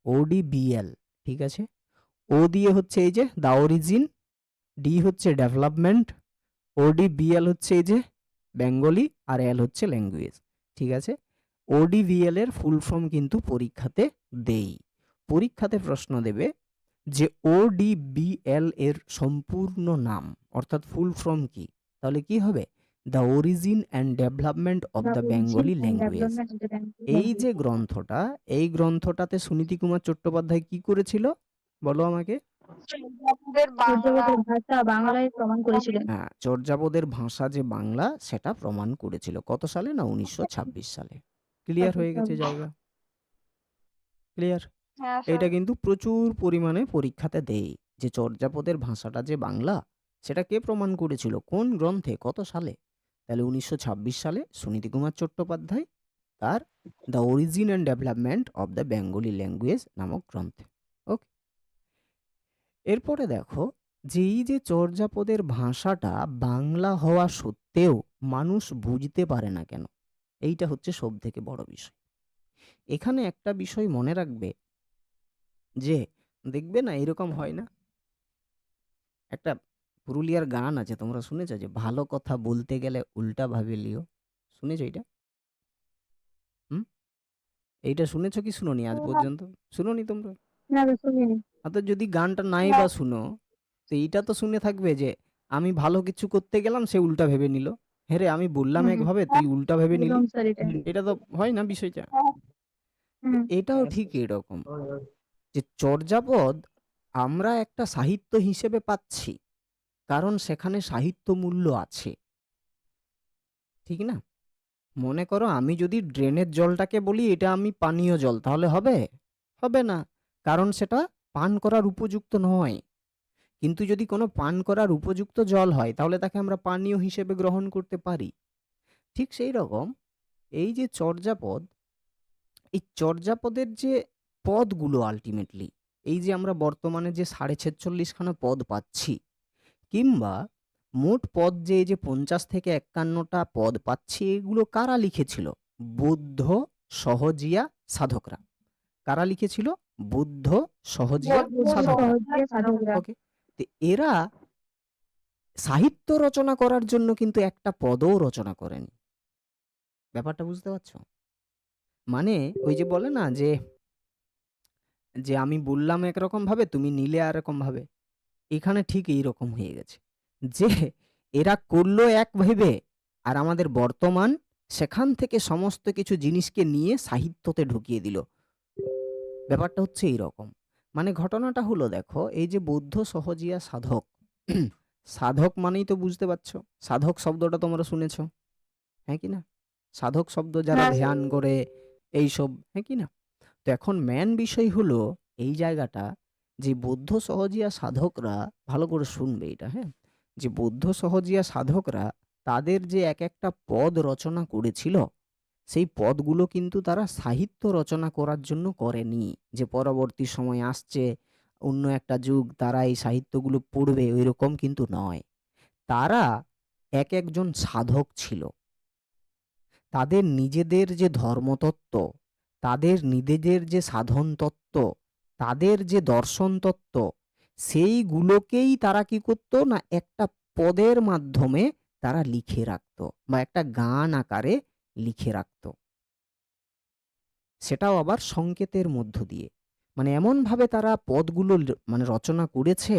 ODBL, ঠিক আছে? ও দিয়ে হচ্ছে এই যে দ্য অরিজিন, ডি হচ্ছে ডেভেলপমেন্ট, ODBL হচ্ছে এই যে বেঙ্গলি, আর এল হচ্ছে ল্যাঙ্গুয়েজ। ঠিক আছে? ODBL এর ফুল ফর্ম কিন্তু পরীক্ষাতে দেই। পরীক্ষাতে প্রশ্ন দেবে যে ODBL এর সম্পূর্ণ নাম অর্থাৎ ফুল ফর্ম কি? তাহলে কি হবে? The origin and development of the Bengali language. এই যে গ্রন্থটা, এই গ্রন্থটাতে সুনীতি কুমার চট্টোপাধ্যায় কি করেছিল বলো আমাকে? চর্যাপদের ভাষা বাংলায় প্রমাণ করেছিলেন। হ্যাঁ, চর্যাপদের ভাষা যে বাংলা সেটা প্রমাণ করেছিল। কত সালে? না 1926 সালে। ক্লিয়ার হয়ে গেছে জায়গা? ক্লিয়ার? এটা কিন্তু প্রচুর পরিমাণে পরীক্ষাতে দেয় যে চর্যাপদের ভাষাটা যে বাংলা সেটা কে প্রমাণ করেছিল, কোন গ্রন্থে, কত সালে? তাহলে 1926 সালে সুনীতি কুমার চট্টোপাধ্যায় তার the origin and development of the Bengali language নামক গ্রন্থে। ওকে, এরপরে দেখো যে এই যে চর্যাপদের ভাষাটা বাংলা হওয়া সত্ত্বেও মানুষ বুঝতে পারে না কেন, এইটা হচ্ছে সব থেকে বড় বিষয়। এখানে একটা বিষয় মনে রাখবে যে দেখবে না এরকম হয় না, একটা পুরুলিয়ার গান আছে, তোমরা শুনেছো যে ভালো কথা বলতে গেলে উল্টা ভাবে লিও, শুনেছো এটা? হুম, এইটা শুনেছো কি শুনোনি আজ পর্যন্ত? শুনোনি তোমরা? না গো, শুনিনি। তো যদি গানটা নাই বা শুনো, তো এইটা তো শুনে থাকবে যে আমি ভালো কিছু করতে গেলাম, সে উল্টা ভেবে নিল, হ্যাঁ রে আমি বললাম হুম, একভাবে তুই উল্টা ভেবে নিলি, একদম স্যার এটা। এটা তো হয় না বিষয়টা? তো হুম, এটাও ঠিক এরকম, যে চর্যাপদ আমরা একটা সাহিত্য হিসেবে পাচ্ছি, কারণ সেখানে সাহিত্য মূল্য আছে, ঠিক না? মনে করো আমি যদি ড্রেনের জলটাকে বলি এটা আমি পানীয় জল, তাহলে হবে? হবে না, কারণ সেটা পান করার উপযুক্ত নয়। কিন্তু যদি কোনো পান করার উপযুক্ত জল হয় তাহলে তাকে আমরা পানীয় হিসেবে গ্রহণ করতে পারি। ঠিক সেই রকম এই যে চর্যাপদ, এই চর্যাপদের যে পদগুলো আলটিমেটলি, এই যে আমরা বর্তমানে যে 46.5 পদ পাচ্ছি, কিংবা মোট পদ যে এই যে 50 থেকে 51টা পদ পাচ্ছি, এগুলো কারা লিখেছিল? বুদ্ধ সহজিয়া সাধকরা। কারা লিখেছিল? বুদ্ধ সহজিয়া সাধকরা। সহজে সাধকরা। ওকে, তো এরা সাহিত্য রচনা করার জন্য কিন্তু একটা পদও রচনা করেনি। ব্যাপারটা বুঝতে পারছো? মানে ওই যে বলে না যে যে আমি বললাম একরকম ভাবে তুমি নিলে আর রকম ভাবে, এখানে ঠিক এই রকম হয়ে গেছে যে এরা করলো এক ভেবে, আর আমাদের বর্তমান সেখান থেকে সমস্ত কিছু জিনিসকে নিয়ে সাহিত্যতে ঢুকিয়ে দিল। ব্যাপারটা হচ্ছে এই রকম। মানে ঘটনাটা হলো দেখো এই যে বৌদ্ধ সহজিয়া সাধক, সাধক মানেই তো বুঝতে পারছো, সাধক শব্দটা তোমরা শুনেছো, হ্যাঁ কি না? সাধক শব্দ যারা হ্যাঁ, ধ্যান করে এইসব, হ্যাঁ কি না? তো এখন মেন বিষয় হলো এই জায়গাটা, যে বৌদ্ধ সহজিয়া সাধকরা, ভালো করে শুনবে এটা, হ্যাঁ, যে বৌদ্ধ সহজিয়া সাধকরা তাদের যে এক একটা পদ রচনা করেছিল, সেই পদগুলো কিন্তু তারা সাহিত্য রচনা করার জন্য করেনি, যে পরবর্তী সময় আসছে অন্য একটা যুগ তারা এই সাহিত্যগুলো পড়বে, ওই রকম কিন্তু নয়। তারা এক একজন সাধক ছিল, তাদের নিজেদের যে ধর্মতত্ত্ব, তাদের নিজেদের যে সাধন তত্ত্ব, তাদের যে দর্শন তত্ত্ব, সেইগুলোকেই তারা কি করতো না একটা পদের মাধ্যমে তারা লিখে রাখতো, বা একটা গান আকারে লিখে রাখতো, সেটাও আবার সংকেতের মধ্য দিয়ে। মানে এমনভাবে তারা পদগুলো মানে রচনা করেছে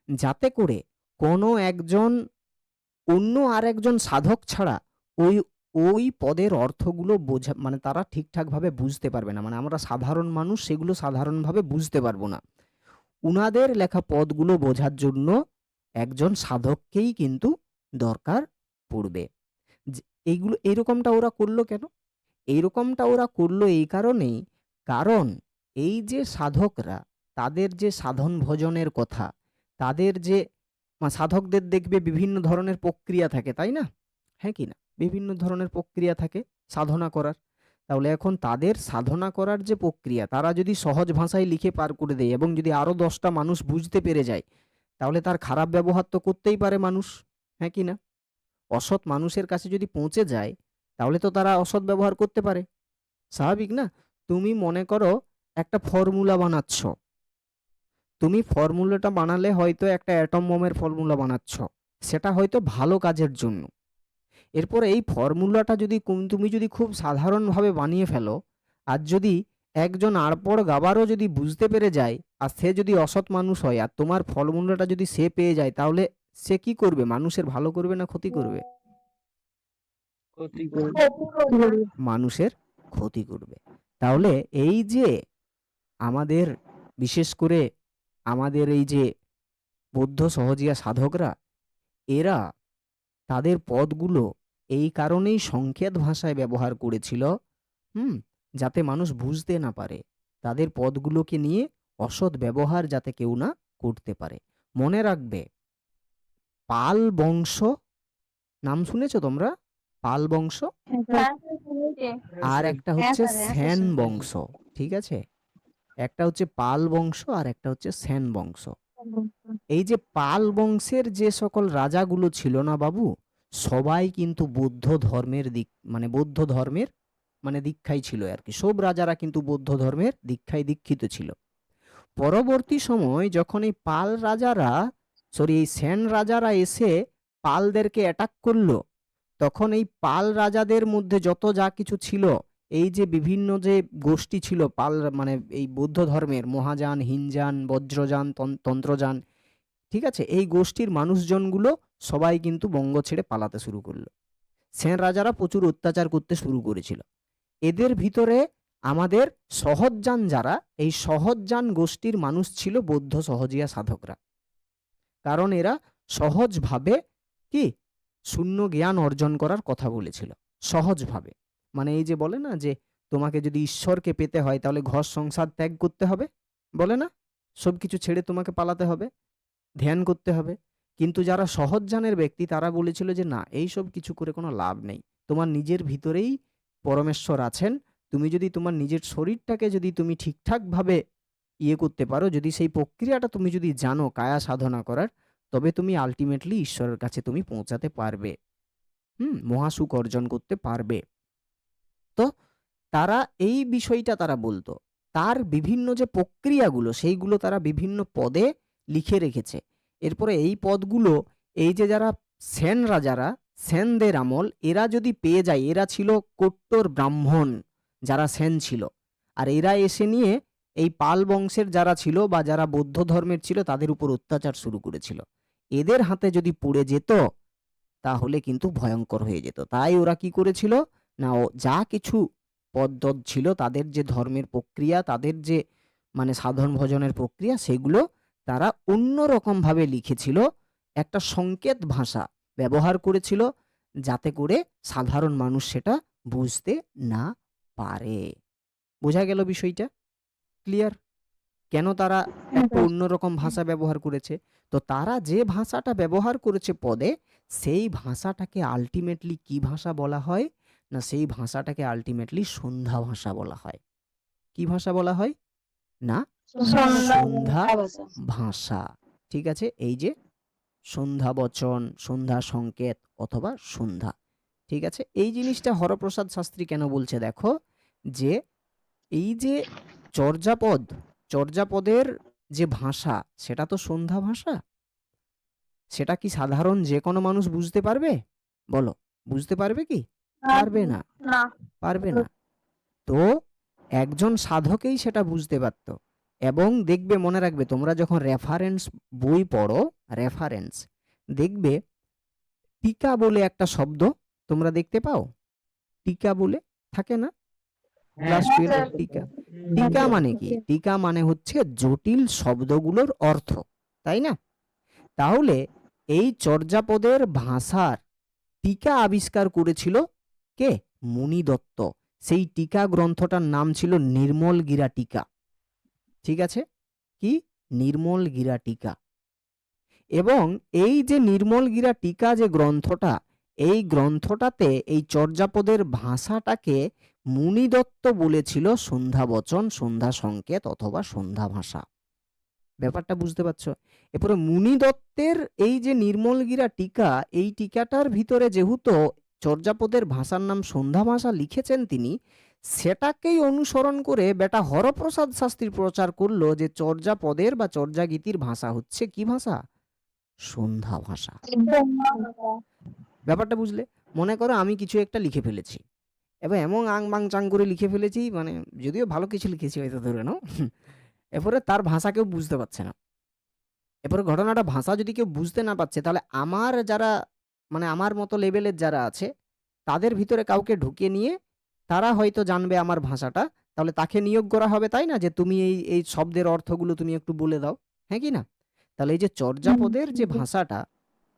যাতে করে কোনো একজন অন্য আর একজন সাধক ছাড়া ওই ওই পদের অর্থগুলো বোঝা মানে তারা ঠিকঠাকভাবে বুঝতে পারবে না, মানে আমরা সাধারণ মানুষ সেগুলো সাধারণভাবে বুঝতে পারবো না। উনাদের লেখা পদগুলো বোঝার জন্য একজন সাধককেই কিন্তু দরকার পড়বে। এইগুলো এইরকমটা ওরা করলো কেন? এইরকমটা ওরা করলো এই কারণেই, কারণ এই যে সাধকরা তাদের যে সাধন ভজনের কথা, তাদের যে সাধকদের দেখবে বিভিন্ন ধরনের প্রক্রিয়া থাকে, তাই না? হ্যাঁ কি না? বিভিন্ন ধরনের প্রক্রিয়া থাকে সাধনা করার। তাহলে এখন তাদের সাধনা করার যে প্রক্রিয়া, তারা যদি সহজ ভাষায় লিখে পার করে দেয় এবং যদি আরো 10টা মানুষ বুঝতে পেরে যায়, তাহলে তার খারাপ ব্যবহার তো করতেই পারে মানুষ, হ্যাঁ কি না? অসৎ মানুষের কাছে যদি পৌঁছে যায় তাহলে তো তারা অসৎ ব্যবহার করতে পারে, স্বাভাবিক না? তুমি মনে করো একটা ফর্মুলা বানাচ্ছ, তুমি ফর্মুলাটা বানালে হয়তো একটা অ্যাটম বোমের ফর্মুলা বানাচ্ছ, সেটা হয়তো ভালো কাজের জন্য। এরপরে এই ফর্মুলাটা যদি তুমি যদি খুব সাধারণভাবে বানিয়ে ফেলো, আর যদি একজন আড়পড় গাবারও যদি বুঝতে পেরে যায়, আর সে যদি অসৎ মানুষ হয় আর তোমার ফর্মুলাটা যদি সে পেয়ে যায়, তাহলে সে কি করবে? মানুষের ভালো করবে না ক্ষতি করবে? ক্ষতি করে। মানুষের ক্ষতি করবে। তাহলে এই যে আমাদের বিশেষ করে আমাদের এই যে বৌদ্ধ সহজিয়া সাধকরা, এরা তাদের পদগুলো এই কারণেই সংকেত ভাষায় ব্যবহার করেছিল, হুম, যাতে মানুষ বুঝতে না পারে, তাদের পদগুলোকে নিয়ে অসৎ ব্যবহার যাতে কেউ না করতে পারে। মনে রাখবে, পাল বংশ নাম শুনেছো তোমরা? পাল বংশ, আর একটা হচ্ছে সেন বংশ। ঠিক আছে, একটা হচ্ছে পাল বংশ আর একটা হচ্ছে সেন বংশ। এই যে পাল বংশের যে সকল রাজাগুলো ছিল না বাবু, সবাই কিন্তু বৌদ্ধ ধর্মের বৌদ্ধ ধর্মের দীক্ষায় ছিল আর কি। সব রাজারা কিন্তু বৌদ্ধ ধর্মের দীক্ষায় দীক্ষিত ছিল। পরবর্তী সময় যখন এই এই সেন রাজারা এসে পালদেরকে অ্যাটাক করলো, তখন এই পাল রাজাদের মধ্যে যত যা কিছু ছিল, এই যে বিভিন্ন যে গোষ্ঠী ছিল পাল এই বৌদ্ধ ধর্মের, মহাযান, হীনযান, বজ্রযান, তন্ত্রযান, ঠিক আছে, এই গোষ্ঠীর মানুষজনগুলো সবাই কিন্তু বঙ্গ ছেড়ে পালাতে শুরু করলো। সেন রাজারা প্রচুর অত্যাচার করতে শুরু করেছিল। এদের ভিতরে আমাদের সহজযান যারা, এই সহজযান গোষ্ঠীর মানুষ ছিল বৌদ্ধ সহজিয়া সাধকরা। কারণ এরা সহজভাবে কি শূন্য জ্ঞান অর্জন করার কথা বলেছিল, সহজভাবে। এই যে বলে না যে তোমাকে যদি ঈশ্বরকে পেতে হয় তাহলে ঘর সংসার ত্যাগ করতে হবে, বলে না, সবকিছু ছেড়ে তোমাকে পালাতে হবে, ধ্যান করতে হবে। কিন্তু যারা সহজযানের ব্যক্তি তারা বলেছিল যে না, এই সব কিছু করে কোনো লাভ নেই, তোমার নিজের ভিতরেই পরমেশ্বর আছেন। তুমি যদি তোমার নিজের শরীরটাকে যদি তুমি ঠিকঠাকভাবে করতে পারো, যদি সেই প্রক্রিয়াটা তুমি যদি জানো কায়া সাধনা করার, তবে তুমি আলটিমেটলি ঈশ্বরের কাছে তুমি পৌঁছাতে পারবে, মহাসুখ অর্জন করতে পারবে। তো তারা এই বিষয়টা তারা বলতো। তার বিভিন্ন যে প্রক্রিয়াগুলো সেইগুলো তারা বিভিন্ন পদে লিখে রেখেছে। এরপরে এই পদগুলো এই যে যারা সেন রাজারা, সেনদের আমল, এরা যদি পেয়ে যায়, এরা ছিল কট্টর ব্রাহ্মণ যারা সেন ছিল, আর এরা এসে নিয়ে এই পাল বংশের যারা ছিল বা যারা বৌদ্ধ ধর্মের ছিল তাদের উপর অত্যাচার শুরু করেছিল। এদের হাতে যদি পড়ে যেত তাহলে কিন্তু ভয়ঙ্কর হয়ে যেত। তাই ওরা কি করেছিল না, যা কিছু পদ্ধত ছিল তাদের যে ধর্মের প্রক্রিয়া, তাদের যে সাধন ভজনের প্রক্রিয়া, সেগুলো তারা অন্যরকম ভাবে লিখেছিল, একটা সংকেত ভাষা ব্যবহার করেছিল, যাতে করে সাধারণ মানুষ সেটা বুঝতে না পারে। বোঝা গেল বিষয়টা? ক্লিয়ার? কেন তারা একটা অন্যরকম ভাষা ব্যবহার করেছে? তো তারা যে ভাষাটা ব্যবহার করেছে পদে, সেই ভাষাটাকে আলটিমেটলি কি ভাষা বলা হয় না, সেই ভাষাটাকে আলটিমেটলি সন্ধ্যা ভাষা বলা হয়। কি ভাষা বলা হয় না? সন্ধ্যা ভাষা। ঠিক আছে, এই যে সন্ধ্যা বচন, সন্ধ্যা সংকেত অথবা সন্ধ্যা। ঠিক আছে, এই জিনিসটা হরপ্রসাদ শাস্ত্রী কেন বলছে দেখো, যে এই যে চর্যাপদের যে ভাষা, সেটা তো সন্ধ্যা ভাষা। সেটা কি সাধারণ যে কোনো মানুষ বুঝতে পারবে? বলো, বুঝতে পারবে কি? পারবে না, পারবে না। তো একজন সাধকেই সেটা বুঝতে পারত। এবং দেখবে, মনে রাখবে, তোমরা যখন রেফারেন্স বই পড়ো, রেফারেন্স দেখবে টিকা বলে একটা শব্দ তোমরা দেখতে পাও। টিকা বলে থাকে না ক্লাস 12 টিকা? টিকা মানে কি? টিকা মানে হচ্ছে জটিল শব্দগুলোর অর্থ, তাই না? তাহলে এই চর্যাপদের ভাষার টিকা আবিষ্কার করেছিল কে? মুনি দত্ত। সেই টিকা গ্রন্থটার নাম ছিল নির্মল গিরা টিকা। ঠিক আছে, কি? নির্মল গিরা টিকা। এবং এই যে নির্মল গিরা টিকা যে গ্রন্থটা, এই গ্রন্থটাতে এই চর্যাপদের ভাষাটাকে মুনি দত্ত বলেছিল সন্ধ্যা বচন, সন্ধ্যা সংকেত অথবা সন্ধ্যা ভাষা। ব্যাপারটা বুঝতে পারছো? এরপরে মুনি দত্তের এই যে নির্মলগিরা টিকা, এই টিকাটার ভিতরে যেহেতু চর্যাপদের ভাষার নাম সন্ধ্যা ভাষা লিখেছেন তিনি, সেটাকেই অনুসরণ করে বেটা হরপ্রসাদ শাস্ত্রী প্রচার করলো যে চর্যাপদের বা চর্যাগীতির ভাষা হচ্ছে কি ভাষা? সন্ধ্যা ভাষা। ব্যাপারটা বুঝলে? মনে করো আমি কিছু একটা লিখে ফেলেছি, এবার এমন আং বাং চাং করে লিখে ফেলেছি, যদিও ভালো কিছু লিখেছি হয়তো, ধরে নাও। এরপরে তার ভাষা কেউ বুঝতে পারছে না। এরপরে ঘটনাটা, ভাষা যদি কেউ বুঝতে না পারছে, তাহলে আমার যারা আমার মতো লেভেলের যারা আছে তাদের ভিতরে কাউকে ঢুকিয়ে নিয়ে তারা হয়তো জানবে আমার ভাষাটা, তাহলে তাকে নিয়োগ করা হবে, তাই না? যে তুমি এই শব্দের অর্থগুলো তুমি একটু বলে দাও, হ্যাঁ কি না? তাহলে এই যে চর্যাপদের যে ভাষাটা,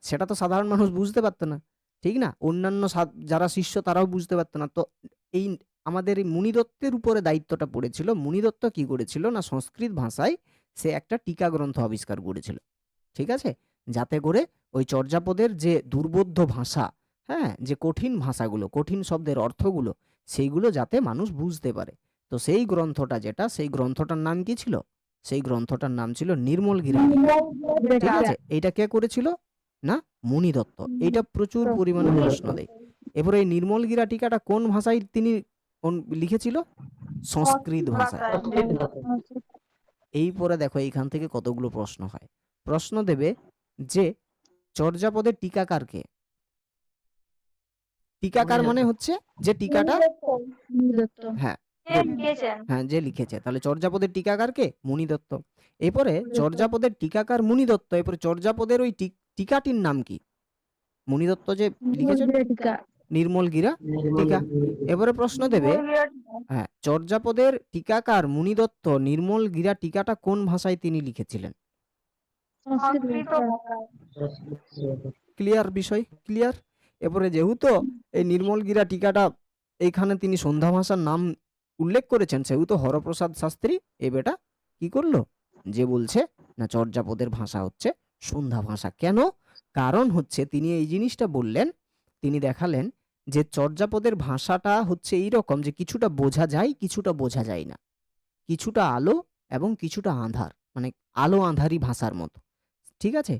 সেটা তো সাধারণ মানুষ বুঝতে পারতো না, ঠিক না? অন্যান্য যারা শিষ্য তারাও বুঝতে পারতো না। তো এই আমাদের এই মুনিদত্তের উপরে দায়িত্বটা পড়েছিল। মুনিদত্ত কি করেছিল না, সংস্কৃত ভাষায় সে একটা টিকা গ্রন্থ আবিষ্কার করেছিল, ঠিক আছে, যাতে করে ওই চর্যাপদের যে দুর্বোধ্য ভাষা হ্যাঁ, যে কঠিন ভাষাগুলো, কঠিন শব্দের অর্থগুলো, সেইগুলো যাতে মানুষ বুঝতে পারে। তো সেই গ্রন্থটা যেটা, সেই গ্রন্থটার নাম কি ছিল? সেই গ্রন্থটার নাম ছিল নির্মলগীরা টিকা। ঠিক আছে? এইটা কে করেছিল? না, মুনি দত্ত। এইটা প্রচুর পরিমাণে প্রশ্ন দেয়। এরপরে এই নির্মলগীরা টিকাটা কোন ভাষায় তিনি লিখেছিল? সংস্কৃত ভাষায়। এই পরে দেখো এইখান থেকে কতগুলো প্রশ্ন হয়। প্রশ্ন দেবে যে চর্যাপদের টিকাকার কে? টিকাকার মানে হচ্ছে যে টিকাটা, হ্যাঁ হ্যাঁ, যে লিখেছে। তাহলে চর্যাপদের টিকাকার কে? মুনি দত্ত। এরপরে চর্যাপদের টিকাকার মুনি দত্ত। এরপরে চর্যাপদের ওই টিকাটির নাম কি? মুনি দত্ত যে লিখেছেন নির্মলগীরা টিকা। এবারে প্রশ্ন দেবে, হ্যাঁ, চর্যাপদের টিকাকার মুনি দত্ত নির্মলগীরা টিকাটা কোন ভাষায় তিনি লিখেছিলেন? ক্লিয়ার বিষয়? ক্লিয়ার? এরপরে যেহেতু এই নির্মলগীরা টিকাটা এইখানে তিনি সন্ধ্যা ভাষার নাম উল্লেখ করেছেন, সেহেতু হরপ্রসাদ শাস্ত্রী এ বেটা কি করলো? যে বলছে না চর্যাপদের ভাষা হচ্ছে সন্ধ্যা ভাষা। কেন? কারণ হচ্ছে তিনি এই জিনিসটা বললেন, তিনি দেখালেন যে চর্যাপদের ভাষাটা হচ্ছে এই রকম যে কিছুটা বোঝা যায়, কিছুটা বোঝা যায় না, কিছুটা আলো এবং কিছুটা আঁধার, মানে আলো আঁধারি ভাষার মতো। ঠিক আছে?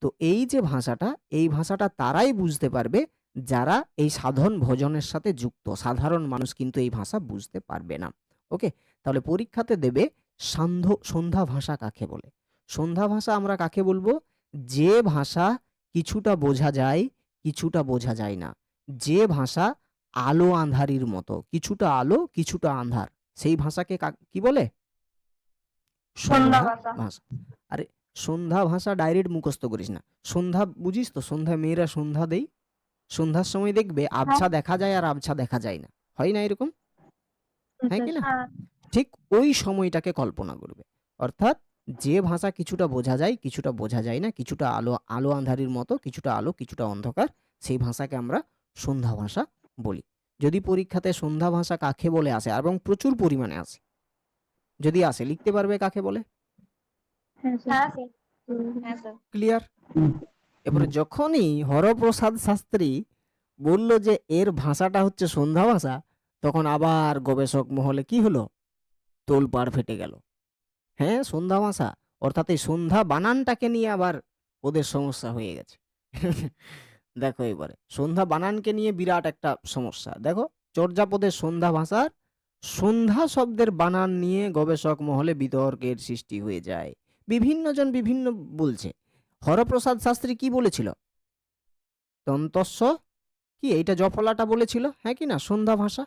তো এই যে ভাষাটা, এই ভাষাটা তারাই বুঝতে পারবে যারা এই সাধন ভজনের সাথে যুক্ত। সাধারণ মানুষ কিন্তু এই ভাষা বুঝতে পারবে না। ওকে, তাহলে পরীক্ষাতে দেবে সন্ধ্যা ভাষা কাকে বলে? সন্ধ্যা ভাষা আমরা কাকে বলবো? যে ভাষা কিছুটা বোঝা যায়, কিছুটা বোঝা যায় না, যে ভাষা আলো আঁধারির মতো, কিছুটা আলো কিছুটা আঁধার, সেই ভাষাকে কি বলে? সন্ধ্যা ভাষা। আরে সন্ধ্যা ভাষা ডাইরেক্ট মুখস্থ করিস না। সন্ধ্যা বুঝিস তো? সন্ধ্যা মেয়েরা সন্ধ্যা দেই, সন্ধ্যার সময় দেখবে আবছা দেখা যায় আর আবছা দেখা যায় না, হয় না এরকম? হ্যাঁ কি না? ঠিক ওই সময়টাকে কল্পনা করবে। অর্থাৎ যে ভাষা কিছুটা বোঝা যায়, কিছুটা বোঝা যায় না, কিছুটা আলো আলো আঁধারির মতো, কিছুটা আলো কিছুটা অন্ধকার, সেই ভাষাকে আমরা সন্ধ্যা ভাষা বলি। যদি পরীক্ষাতে সন্ধ্যা ভাষা কাকে বলে আসে, এবং প্রচুর পরিমাণে আসে, যদি আসে লিখতে পারবে কাকে বলে? ক্লিয়ার? এবারে যখনই হরপ্রসাদ শাস্ত্রী বলল যে এর ভাষাটা হচ্ছে সন্ধ্যা ভাষা, তখন আবার গবেষক মহলে কি হলো? তোলপাড় ফেটে গেল। হ্যাঁ, সন্ধ্যা ভাষা, অর্থাৎ এই সন্ধ্যা বানানটাকে নিয়ে আবার ওদের সমস্যা হয়ে গেছে। দেখো এবারে সন্ধ্যা বানানকে নিয়ে বিরাট একটা সমস্যা। দেখো চর্যাপদের সন্ধ্যা ভাষার সন্ধ্যা শব্দের বানান নিয়ে গবেষক মহলে বিতর্কের সৃষ্টি হয়ে যায়। বিভিন্ন জন বিভিন্ন বলছে। হরপ্রসাদ শাস্ত্রী কি বলেছিল? দন্তস্ব কি এইটা জফলাটা বলেছিল, হ্যাঁ কি না? সন্ধ্যা ভাষা।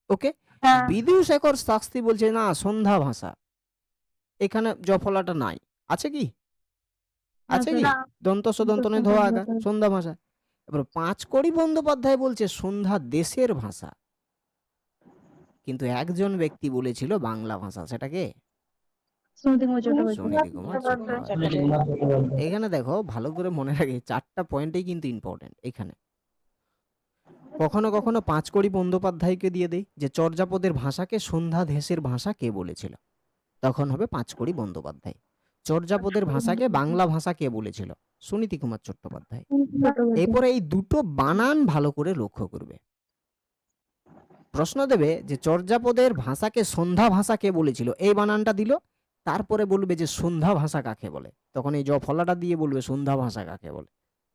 ওকে, বিদুশেখর শাস্ত্রী বলছে না সন্ধ্যা ভাষা, এখানে জফলাটা নাই। আছে কি? আছে কি? দন্তস্ব দন্তনে ধোয়া আকার, সন্ধ্যা ভাষা। এবার পাঁচকড়ি বন্দ্যোপাধ্যায় বলছে সন্ধ্যা দেশের ভাষা, কিন্তু একজন ব্যক্তি বলেছিল বাংলা ভাষা। সেটাকে সুনীতি কুমার চট্টোপাধ্যায়। এখানে দেখো ভালো করে মনে রাখে, চারটা পয়েন্টই কিন্তু ইম্পর্টেন্ট এখানে। কখনো কখনো পাঁচকড়ি বন্দ্যোপাধ্যায়কে দিয়ে দেই যে চর্যাপদের ভাষাকে সন্ধ্যা দেশের ভাষা কে বলেছিল, তখন হবে পাঁচকড়ি বন্দ্যোপাধ্যায়। চর্যাপদের ভাষাকে বাংলা ভাষা কে বলেছিল? সুনীতি কুমার চট্টোপাধ্যায়। এরপরে এই দুটো বানান ভালো করে লক্ষ্য করবে। প্রশ্ন দেবে যে চর্যাপদের ভাষাকে সন্ধ্যা ভাষা কে বলেছিল, এই বানানটা দিল, তারপরে বলবে যে সন্ধ্যা ভাষা কাকে বলে, তখন এই ফলাটা দিয়ে বলবে সন্ধ্যা ভাষা কাকে বলে।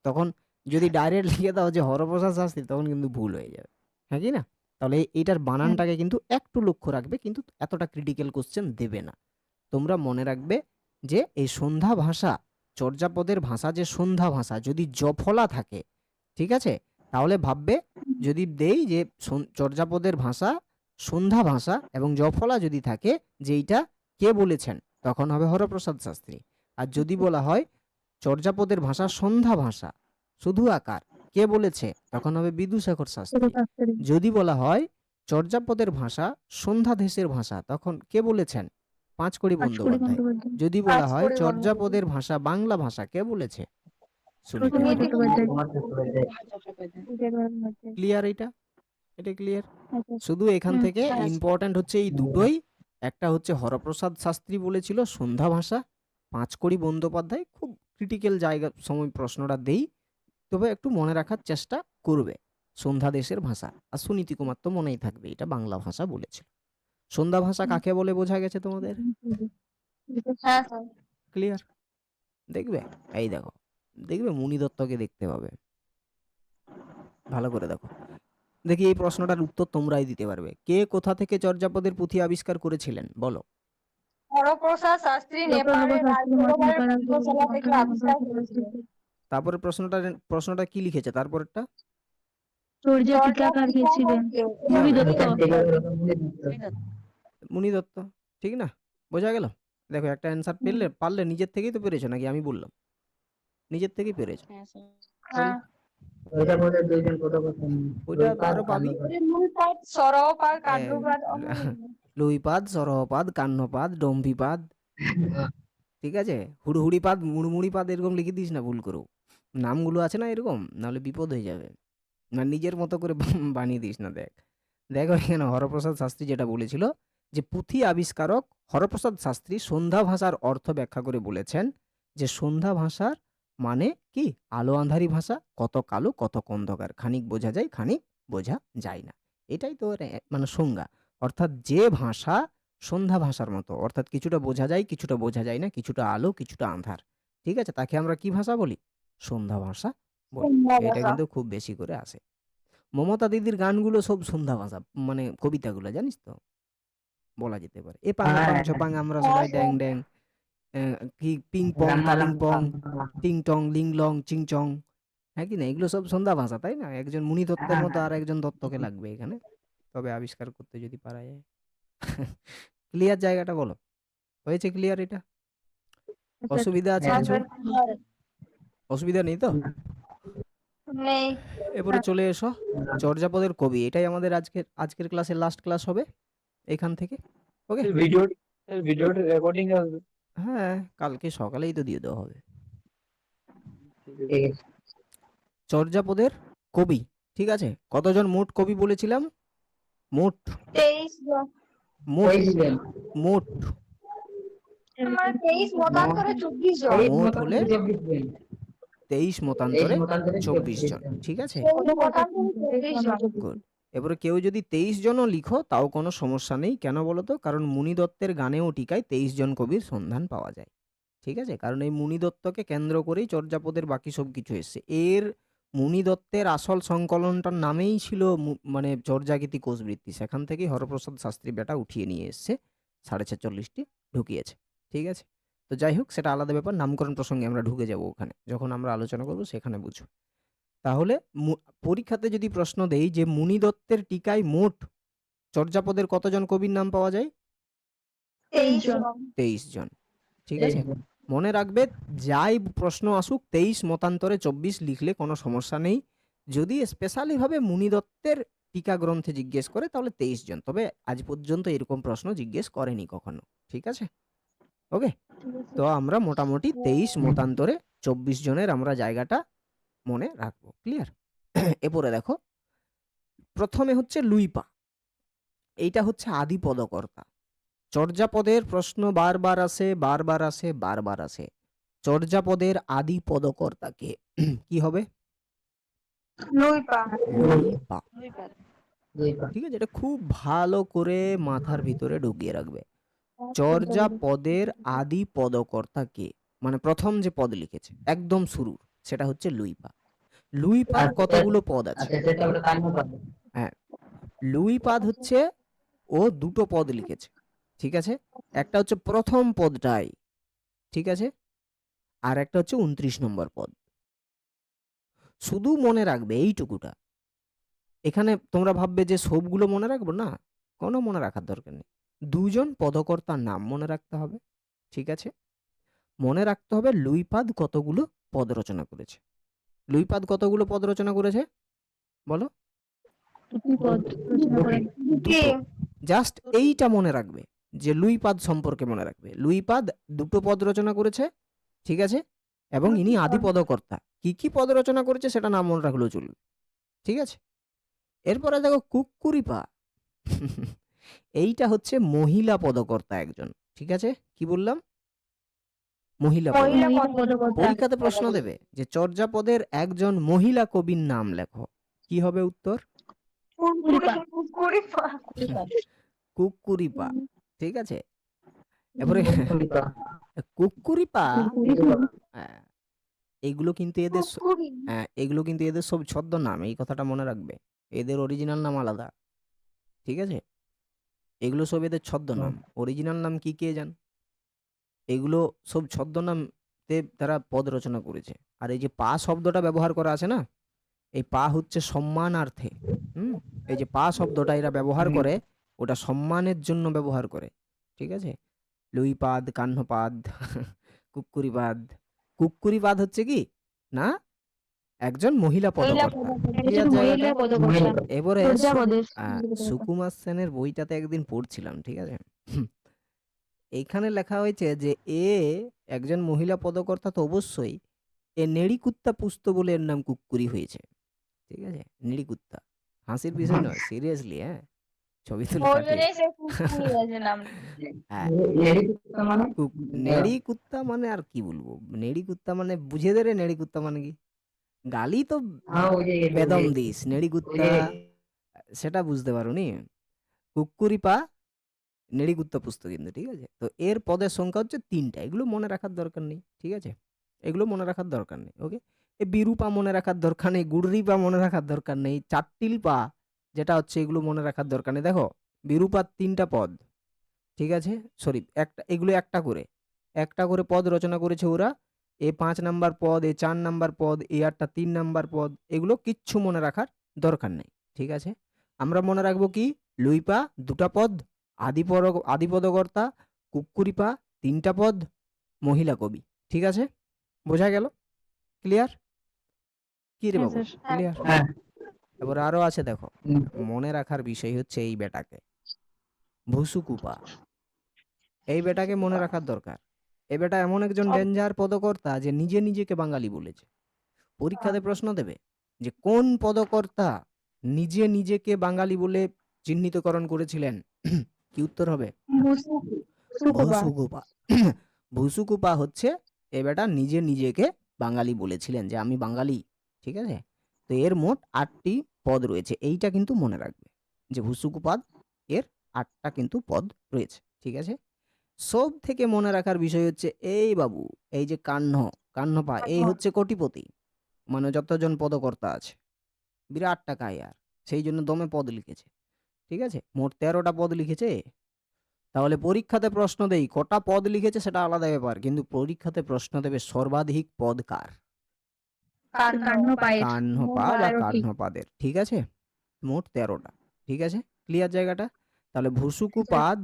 তখন যদি ডাইরেক্ট লিখে দাও যে হরপ্রসাদ শাস্ত্রী, তখন কিন্তু ভুল হয়ে যাবে, হ্যাঁ কি না? তাহলে এইটার বানানটাকে কিন্তু একটু লক্ষ্য রাখবে, কিন্তু এতটা ক্রিটিক্যাল কোশ্চেন দেবে না। তোমরা মনে রাখবে যে এই সন্ধ্যা ভাষা, চর্যাপদের ভাষা যে সন্ধ্যা ভাষা, যদি জফলা থাকে, ঠিক আছে, তাহলে ভাববে যদি দেই যে চর্যাপদের ভাষা সন্ধ্যা ভাষা এবং জফলা যদি থাকে যে এইটা কে বলেছেন, তখন হবে হরপ্রসাদ শাস্ত্রী। আর যদি বলা হয় চর্যাপদের ভাষা সন্ধ্যা ভাষা শুধু আকার, কে বলেছে, তখন হবে বিদুশেখর শাস্ত্রী। যদি বলা হয় চর্যাপদের ভাষা সন্ধ্যা দেশের ভাষা, তখন কে বলেছেন, পাঁচকড়ি বন্দ্যোপাধ্যায়। যদি বলা হয় চর্যাপদের ভাষা বাংলা ভাষা, কে বলেছে, সুনীতি কুমার চট্টোপাধ্যায়। ক্লিয়ার? এটা ক্লিয়ার? শুধু এখান থেকে ইম্পর্টেন্ট হচ্ছে এই দুটোই। একটা হচ্ছে হরপ্রসাদ শাস্ত্রী বলেছিল সন্ধ্যা ভাষা, পাঁচকড়ি বন্দ্যোপাধ্যায়। খুব ক্রিটিক্যাল জায়গা সময় প্রশ্নটা দেই, তবে একটু মনে রাখার চেষ্টা করবে। সন্ধ্যা দেশের ভাষা। আর সুনীতি কুমার তো মনেই থাকবে, এটা বাংলা ভাষা বলেছিল। সন্ধ্যা ভাষা কাকে বলে বোঝা গেছে তোমাদের? হ্যাঁ স্যার। ক্লিয়ার? দেখবে, এই দেখো, দেখবে মুনি দত্তকে দেখতে পাবে, ভালো করে দেখো। দেখি এই প্রশ্নটার উত্তর তোমরাই দিতে পারবে। কে কোথা থেকে চর্যাপদের পুঁথি আবিষ্কার করেছিলেন বলো? হরপ্রসাদ শাস্ত্রী নেপালের রাজদরবারের গ্রন্থশালা থেকে আবিষ্কার করেছিলেন। তারপরে প্রশ্নটা কি লিখেছে তারপরেরটা? সূর্য টিকাকার কে ছিলেন? মুনি দত্ত। মুনি দত্ত, ঠিক না? বোঝা গেল? দেখো একটা অ্যান্সার পারলে নিজের থেকেই তো পেরেছো, নাকি আমি বললাম? নিজের থেকেই পেরেছো। হ্যাঁ। ওইটার মধ্যে দুইজন কত কথা ওইটা আরো পাবি। লুইপাদ, সরপাদ, কাণ্ডপাদ, লুইপাদ, সরহপাদ, কান্নপাদ, ডম্ভিপাদ, ঠিক আছে? হুড়হুড়িপাদ, মুড়মুড়িপাদ, এরকম লিখে দিস না ভুল করেও। নামগুলো আছে না এরকম, নাহলে বিপদ হয়ে যাবে। না নিজের মতো করে বানিয়ে দিস না। দেখো এখানে হরপ্রসাদ শাস্ত্রী যেটা বলেছিল, যে পুঁথি আবিষ্কারক হরপ্রসাদ শাস্ত্রী সন্ধ্যা ভাষার অর্থ ব্যাখ্যা করে বলেছেন যে সন্ধ্যা ভাষার মানে কি? আলো আঁধারি ভাষা, কত কালো কত অন্ধকার, খানিক বোঝা যায় খানিক বোঝা যায় না। এটাই তো মানে সংজ্ঞা। অর্থাৎ যে ভাষা সন্ধ্যা ভাষার মতো, অর্থাৎ কিছুটা বোঝা যায় কিছুটা বোঝা যায় না, কিছুটা আলো কিছুটা আঁধার, ঠিক আছে? তাকে আমরা কি ভাষা বলি? সন্ধ্যা ভাষা বলি। এটা কিন্তু খুব বেশি করে আসে। মমতা দিদির গানগুলো সব সন্ধ্যা ভাষা, মানে কবিতাগুলো, জানিস তো? বলা যেতে পারে। এ পাং পাং ছপাং আমরা সবাই ড্যাং ড্যাং, কি পিং পং কালিং পং, টিং টং লিং লং চিং চং, হ্যাঁ কি না? এগুলো সব সন্ধ্যা ভাষা, তাই না? একজন মুনি দত্তের মতো আর একজন দত্তকে লাগবে এখানে, তবে আবিষ্কার করতে যদি পারা যায়। ক্লিয়ার জায়গাটা বলো? হয়েছে ক্লিয়ার এটা? অসুবিধা আছে কিছু? অসুবিধা নেই তো? নেই। এরপরে চলে এসো চর্যাপদের কবি। এটাই আমাদের আজকের ক্লাসের লাস্ট ক্লাস হবে এখান থেকে। ওকে? ভিডিওটা রেকর্ডিং আসবে। হ্যাঁ, কালকে সকালেই তো দিয়ে দেওয়া হবে। ঠিক আছে। চর্যাপদের কবি, ঠিক আছে? কতজন মোট কবি বলেছিলাম? মোট 23 জন। মোট 23 জন। মোট 23 মতান্তরে 24 জন। মোট হলে 24 জন। 23 মতান্তরে 24 24 জন, ঠিক আছে? মতান্তরে 24 জন। গুড। এবারে কেউ যদি 23 জনও লিখো তাও কোনো সমস্যা নেই। কেন বলো তো? কারণ মুনি দত্তের গানেও টিকায় 23 জন কবির সন্ধান পাওয়া যায়, ঠিক আছে? কারণ এই মুনি দত্তকে কেন্দ্র করেই চর্যাপদের বাকি সব কিছু এসছে। এর মুনি দত্তের আসল সংকলনটার নামেই ছিল মানে চর্যাগীতি কোষবৃত্তি। সেখান থেকেই হরপ্রসাদ শাস্ত্রী বেটা উঠিয়ে নিয়ে এসছে, 46.5টি ঢুকিয়েছে, ঠিক আছে? তো যাই হোক, সেটা আলাদা ব্যাপার। নামকরণ প্রসঙ্গে আমরা ঢুকে যাব ওখানে, যখন আমরা আলোচনা করব সেখানে বুঝবো। তাহলে পরীক্ষাতে যদি প্রশ্ন দেই যে মুনি দত্তের টিকায় মোট চর্যাপদের কতজন কবির নাম পাওয়া যায়? 23 জন। 23 জন, ঠিক আছে? মনে রাখবে, যাই প্রশ্ন আসুক 23 মতান্তরে 24 লিখলে কোনো সমস্যা নেই। যদি স্পেশালি ভাবে মুনি দত্তের টিকা গ্রন্থে জিজ্ঞেস করে তাহলে 23 জন। তবে আজ পর্যন্ত এরকম প্রশ্ন জিজ্ঞেস করেনি কখনো, ঠিক আছে? ওকে, তো আমরা মোটামুটি 23 মতান্তরে 24 জনের আমরা জায়গাটা মনে রাখবো। ক্লিয়ার? এরপরে দেখো, প্রথমে হচ্ছে লুইপা। এইটা হচ্ছে আদি পদকর্তা। চর্যাপদের প্রশ্ন বারবার আসে বারবার আসে বারবার আসে। চর্যাপদের আদি পদকর্তা কে? কি হবে? লুইপা। লুইপা, লুইপা। ঠিক আছে? এটা খুব ভালো করে মাথার ভিতরে ঢুকিয়ে রাখবে। চর্যাপদের আদি পদকর্তা কে? মানে প্রথম যে পদ লিখেছে একদম শুরুর, সেটা হচ্ছে লুইপা। লুইপার কতগুলো পদ আছে? আচ্ছা, সেটা আমরা কান্য পাবো। হ্যাঁ, লুইপাদ হচ্ছে ও দুটো পদ লিখেছে, ঠিক আছে? একটা হচ্ছে প্রথম পদটাই, ঠিক আছে? আর একটা হচ্ছে 29 নম্বর পদ। শুধু মনে রাখবে এইটুকুটা। এখানে তোমরা ভাববে যে সবগুলো মনে রাখবো, না, কোনো মনে রাখার দরকার নেই। দুজন পদকর্তার নাম মনে রাখতে হবে, ঠিক আছে? মনে রাখতে হবে লুইপাদ কতগুলো পদ রচনা করেছে। লুইপাদ কতগুলো পদ রচনা করেছে বলো? দুটো। জাস্ট এইটা মনে রাখবে যে লুইপাদ সম্পর্কে মনে রাখবে। লুইপাদ দুটো পদ রচনা করেছে, ঠিক আছে? এবং ইনি আদি পদকর্তা। কি কি পদ রচনা করেছে সেটা নাম মনে রাখলেও চলবে, ঠিক আছে? এরপরে দেখো কুক্কুরিপা। এইটা হচ্ছে মহিলা পদকর্তা একজন, ঠিক আছে? কি বললাম? মহিলা পদকর্তা। পরীক্ষাতে প্রশ্ন দেবে যে চর্যাপদের একজন মহিলা কবির নাম লেখো। কি হবে উত্তর? কুকুরিপা। ঠিক আছে, এবারে কুকুরিপা কুকুরিপা এইগুলো কিন্তু এগুলো কিন্তু এদের সব ছদ্মনাম, এই কথাটা মনে রাখবে। এদের অরিজিনাল নাম আলাদা, ঠিক আছে? এগুলো সব এদের ছদ্মনাম, অরিজিনাল নাম কি কে জান? এগুলো সব ছদ্মনামতে তারা পদ রচনা করেছে। আর এই যে পা শব্দটা ব্যবহার করা আছে না, এই পা হচ্ছে সম্মানার্থে। এই যে পা শব্দটা এরা ব্যবহার করে, ওটা সম্মানের জন্য ব্যবহার করে, ঠিক আছে? লুইপাদ, কাহ্নপাদ, কুক্কুরিপাদ। কুক্কুরিপাদ হচ্ছে কি না, একজন মহিলা পদকর্তা। ক্লিয়ার জায়গাটা? এবারে সুকুমার সেনের বইটাতে একদিন পড়ছিলাম, ঠিক আছে? এইখানে লেখা হয়েছে যে এ একজন মহিলা পদকর্তা তো অবশ্যই, এ নেড়িকুত্তা পুস্ত বলে এর নাম কুক্কুরি হয়েছে, ঠিক আছে? নেড়িকুত্তা হাসির বিষয় নয়, সিরিয়াসলি। হ্যাঁ, ছবি তুলে হ্যাঁ, নেড়ি কুত্তা মানে আর কি বলবো, নেড়ি কুত্তা মানে বুঝে দে রে, নেড়ি কুত্তা মানে কি? গালি তো বেদম দিস, নেড়ি কুত্তা সেটা বুঝতে পারোনি। কুক্কুরিপা নেড়িকুত্তা পুস্তক কিন্তু, ঠিক আছে? তো এর পদের সংখ্যা হচ্ছে 3টা, এগুলো মনে রাখার দরকার নেই, ঠিক আছে? এগুলো মনে রাখার দরকার নেই, ওকে? এ বিরূপা মনে রাখার দরকার নেই, গুড়রিপা মনে রাখার দরকার নেই, চাট্টিলপা যেটা হচ্ছে, এগুলো মনে রাখার দরকার নেই। দেখো, বিরূপার 3টা পদ, ঠিক আছে? সরি, এগুলো একটা করে পদ রচনা করেছে ওরা। এ 5 নাম্বার পদ, এ 4 নাম্বার পদ, এ 8টা 3 নাম্বার পদ, এগুলো কিচ্ছু মনে রাখার দরকার নেই, ঠিক আছে? আমরা মনে রাখবো কি, লুইপা 2টা পদ, আদিপদকর্তা, কুক্কুরিপা 3টা পদ, মহিলা কবি, ঠিক আছে? বোঝা গেল? ক্লিয়ার? কি রে বাবু, ক্লিয়ার? এবার আরো আছে, দেখো, মনে রাখার বিষয় হচ্ছে এই বেটাকে, ভুসুকুপা। এই বেটাকে মনে রাখার দরকার। এই বেটা এমন একজন ডেঞ্জার পদকর্তা যে নিজে নিজেকে বাঙালি বলেছে। পরীক্ষাতে প্রশ্ন দেবে যে কোন পদকর্তা নিজে নিজেকে বাঙালি বলে চিহ্নিতকরণ করেছিলেন, কি উত্তর হবে? ভুসুকুপা। ভুসুকুপা হচ্ছে এ বেটা নিজে নিজেকে বাঙালি বলেছিলেন যে আমি বাঙালি, ঠিক আছে? তো এর মোট 8টি পদ রয়েছে, এইটা কিন্তু মনে রাখবে যে ভুসুকুপাদ এর 8টা কিন্তু পদ রয়েছে, ঠিক আছে? সব থেকে মনে রাখার বিষয় হচ্ছে এই বাবু, এই যে কাহ্নপা, এই হচ্ছে কোটিপতি, মানে যতজন পদকর্তা আছে, বিরাট টাকা আর সেই জন্য দমে পদ লিখেছে, ঠিক আছে? মোট 13টা পদ লিখেছে। তাহলে পরীক্ষাতে প্রশ্ন দেই কটা পদ লিখেছে সেটা আলাদা ব্যাপার, কিন্তু পরীক্ষাতে প্রশ্ন দেবে সর্বাধিক পদ কার? কাহ্নপা বা কাহ্নপাদের, ঠিক আছে? মোট 13টা, ঠিক আছে? ক্লিয়ার জায়গাটা? তাহলে ভুসুকুপাদ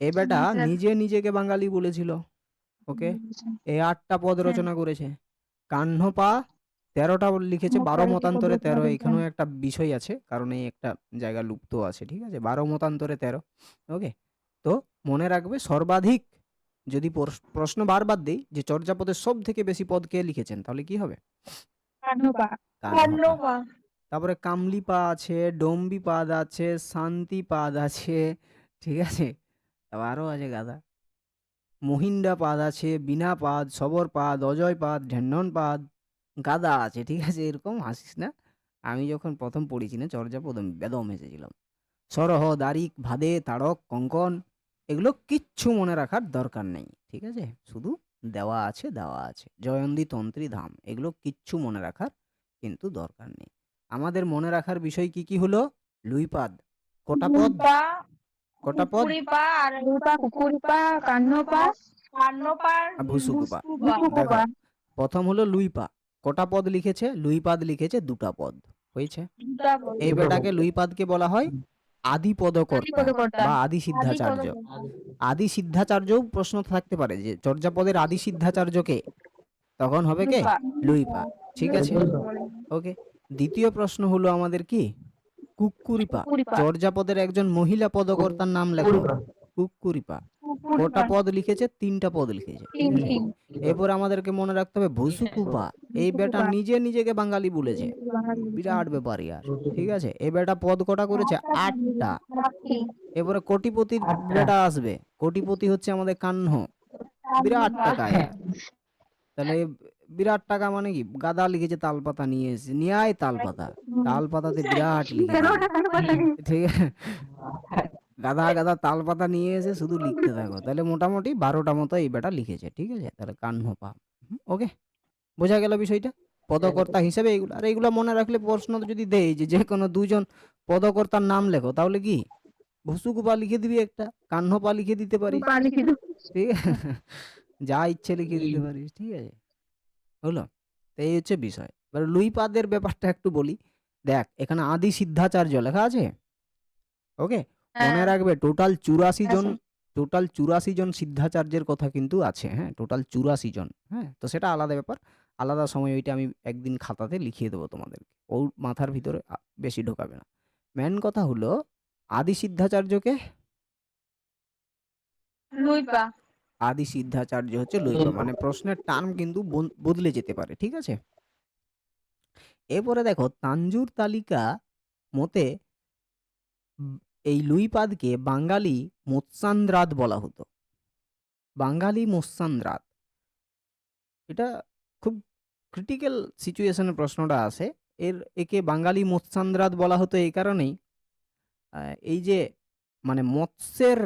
এ বেটা নিজে নিজেকে বাঙালি বলেছিল, ওকে? এই 8টা পদ রচনা করেছে। কাহ্নপা 13টা লিখেছে, 12 মতান্তরে 13। এখানেও একটা বিষয় আছে, কারণ এই একটা জায়গা লুপ্ত আছে, ঠিক আছে? 12 মতান্তরে 13, ওকে? তো মনে রাখবে সর্বাধিক, যদি প্রশ্ন বারবার দেই যে চর্যাপদের সব থেকে বেশি পদ কে লিখেছেন, তাহলে কি হবে? কাহ্নপা। তারপরে কামলিপা আছে, ডম্বিপাদ আছে, শান্তিপাদ আছে, ঠিক আছে? তারপর আরো আছে গাদা, মহিন্দাপাদ আছে, বীণাপাদ, সবরপাদ, অজয়পাদ, ঢেন্ডনপাদ, গাদা আছে, ঠিক আছে? এরকম হাসিস না, আমি যখন প্রথম পড়েছি না চর্যাপদ, বেদম হেসেছিলাম। সরহ, দারিক, ভাদে, তাড়ক, কঙ্কন, এগুলো কিচ্ছু মনে রাখার দরকার নেই, ঠিক আছে? শুধু দেওয়া আছে। জয়ন্তী, তন্ত্রী, ধাম, এগুলো কিচ্ছু মনে রাখার কিন্তু দরকার নেই। আমাদের মনে রাখার বিষয় কি কি হলো? লুইপাদ কটা পদ? কুকুরিপা, কাহ্নপা, ভুসুকুপা। দেখো, প্রথম হলো লুইপা, কটা পদ লিখেছে? লুইপাদ লিখেছে 2টা পদ, হয়েছে? এই বেটাকে লুইপাদকে বলা হয় আদি পদকর্তা বা আদি সিদ্ধাচার্য। আদি সিদ্ধাচার্যও প্রশ্ন থাকতে পারে যে চর্যাপদের আদি সিদ্ধাচার্য কে, তখন হবে কে? লুইপা, ঠিক আছে? ওকে। দ্বিতীয় প্রশ্ন হলো আমাদের কি? কুক্কুরিপা। চর্যাপদের একজন মহিলা পদকর্তার নাম লেখো, কুক্কুরিপা। কটা পদ লিখেছে? 3টা পদ লিখেছে, ঠিক আছে? এরপর আমাদেরকে মনে রাখতে হবে ভুসুকুপা, এই বেটা নিজে নিজেকে বাঙালি বলেছে, বিরাট ব্যাপার ইয়ার, ঠিক আছে? এই বেটা পদ কটা করেছে? 8টা। এরপরে কোটিপতির বেটা আসবে, কোটিপতি হচ্ছে আমাদের কাহ্ন, বিরাট টাকা ইয়ার। তাহলে বিরাট টাকা মানে কি, গাদা লিখেছে তালপাতা নিয়ে এসেছে, নিয়ে আয় তালপাতা, তালপাতাতে বিরাট লিখে কেন দিবি, টাকার কথা নেই? ঠিক আছে? গাদা গাদা তালপাতা নিয়ে এসে শুধু লিখতে থাকো, তাহলে মোটামুটি 12টা মতো এই বেটা লিখেছে, ঠিক আছে? তাহলে কাহ্নপা। ওকে, বোঝা গেল বিষয়টা? পদকর্তা হিসেবে এগুলো, আর এগুলো মনে রাখলে প্রশ্ন যদি দেয় যে যে কোনো দুজন পদকর্তার নাম লেখো, তাহলে কি ভুসুকুপা লিখে দিবি একটা, কাহ্নপা লিখে দিতে পারিস, পা লিখে দাও। ঠিক আছে? যা ইচ্ছে লিখে দিতে পারিস, ঠিক আছে? হলো? তো এই হচ্ছে বিষয়। এবার লুইপাদের ব্যাপারটা একটু বলি। দেখ, এখানে আদি সিদ্ধাচার্য লেখা আছে, ওকে? মনে রাখবে টোটাল 84 জন, টোটাল 84 জন সিদ্ধাচার্যের কথা কিন্তু আছে, হ্যাঁ? টোটাল 84 জন, হ্যাঁ? তো সেটা আলাদা ব্যাপার, আলাদা সময় ওইটা আমি একদিন খাতাতে লিখিয়ে দেবো তোমাদেরকে, ওর মাথার ভিতরে বেশি ঢোকাবে না। মেন কথা হলো আদি সিদ্ধাচার্যকে, লুইপা। আদি সিদ্ধাচার্য হচ্ছে লুইপা, মানে প্রশ্নের টার্ম কিন্তু বদলে যেতে পারে, ঠিক আছে? এরপরে দেখো তাঞ্জুর তালিকা মতে এই লুইপাদকে বাঙালি মোৎসান্দ্রাত বলা হতো, বাঙালি মোৎসান্দ্রাত। এটা খুব ক্রিটিক্যাল সিচুয়েশনের প্রশ্নটা আসে। একে বাঙালি মোৎসান্দ্রাত বলা হতো এই কারণেই, এই যে মানে মৎস্যের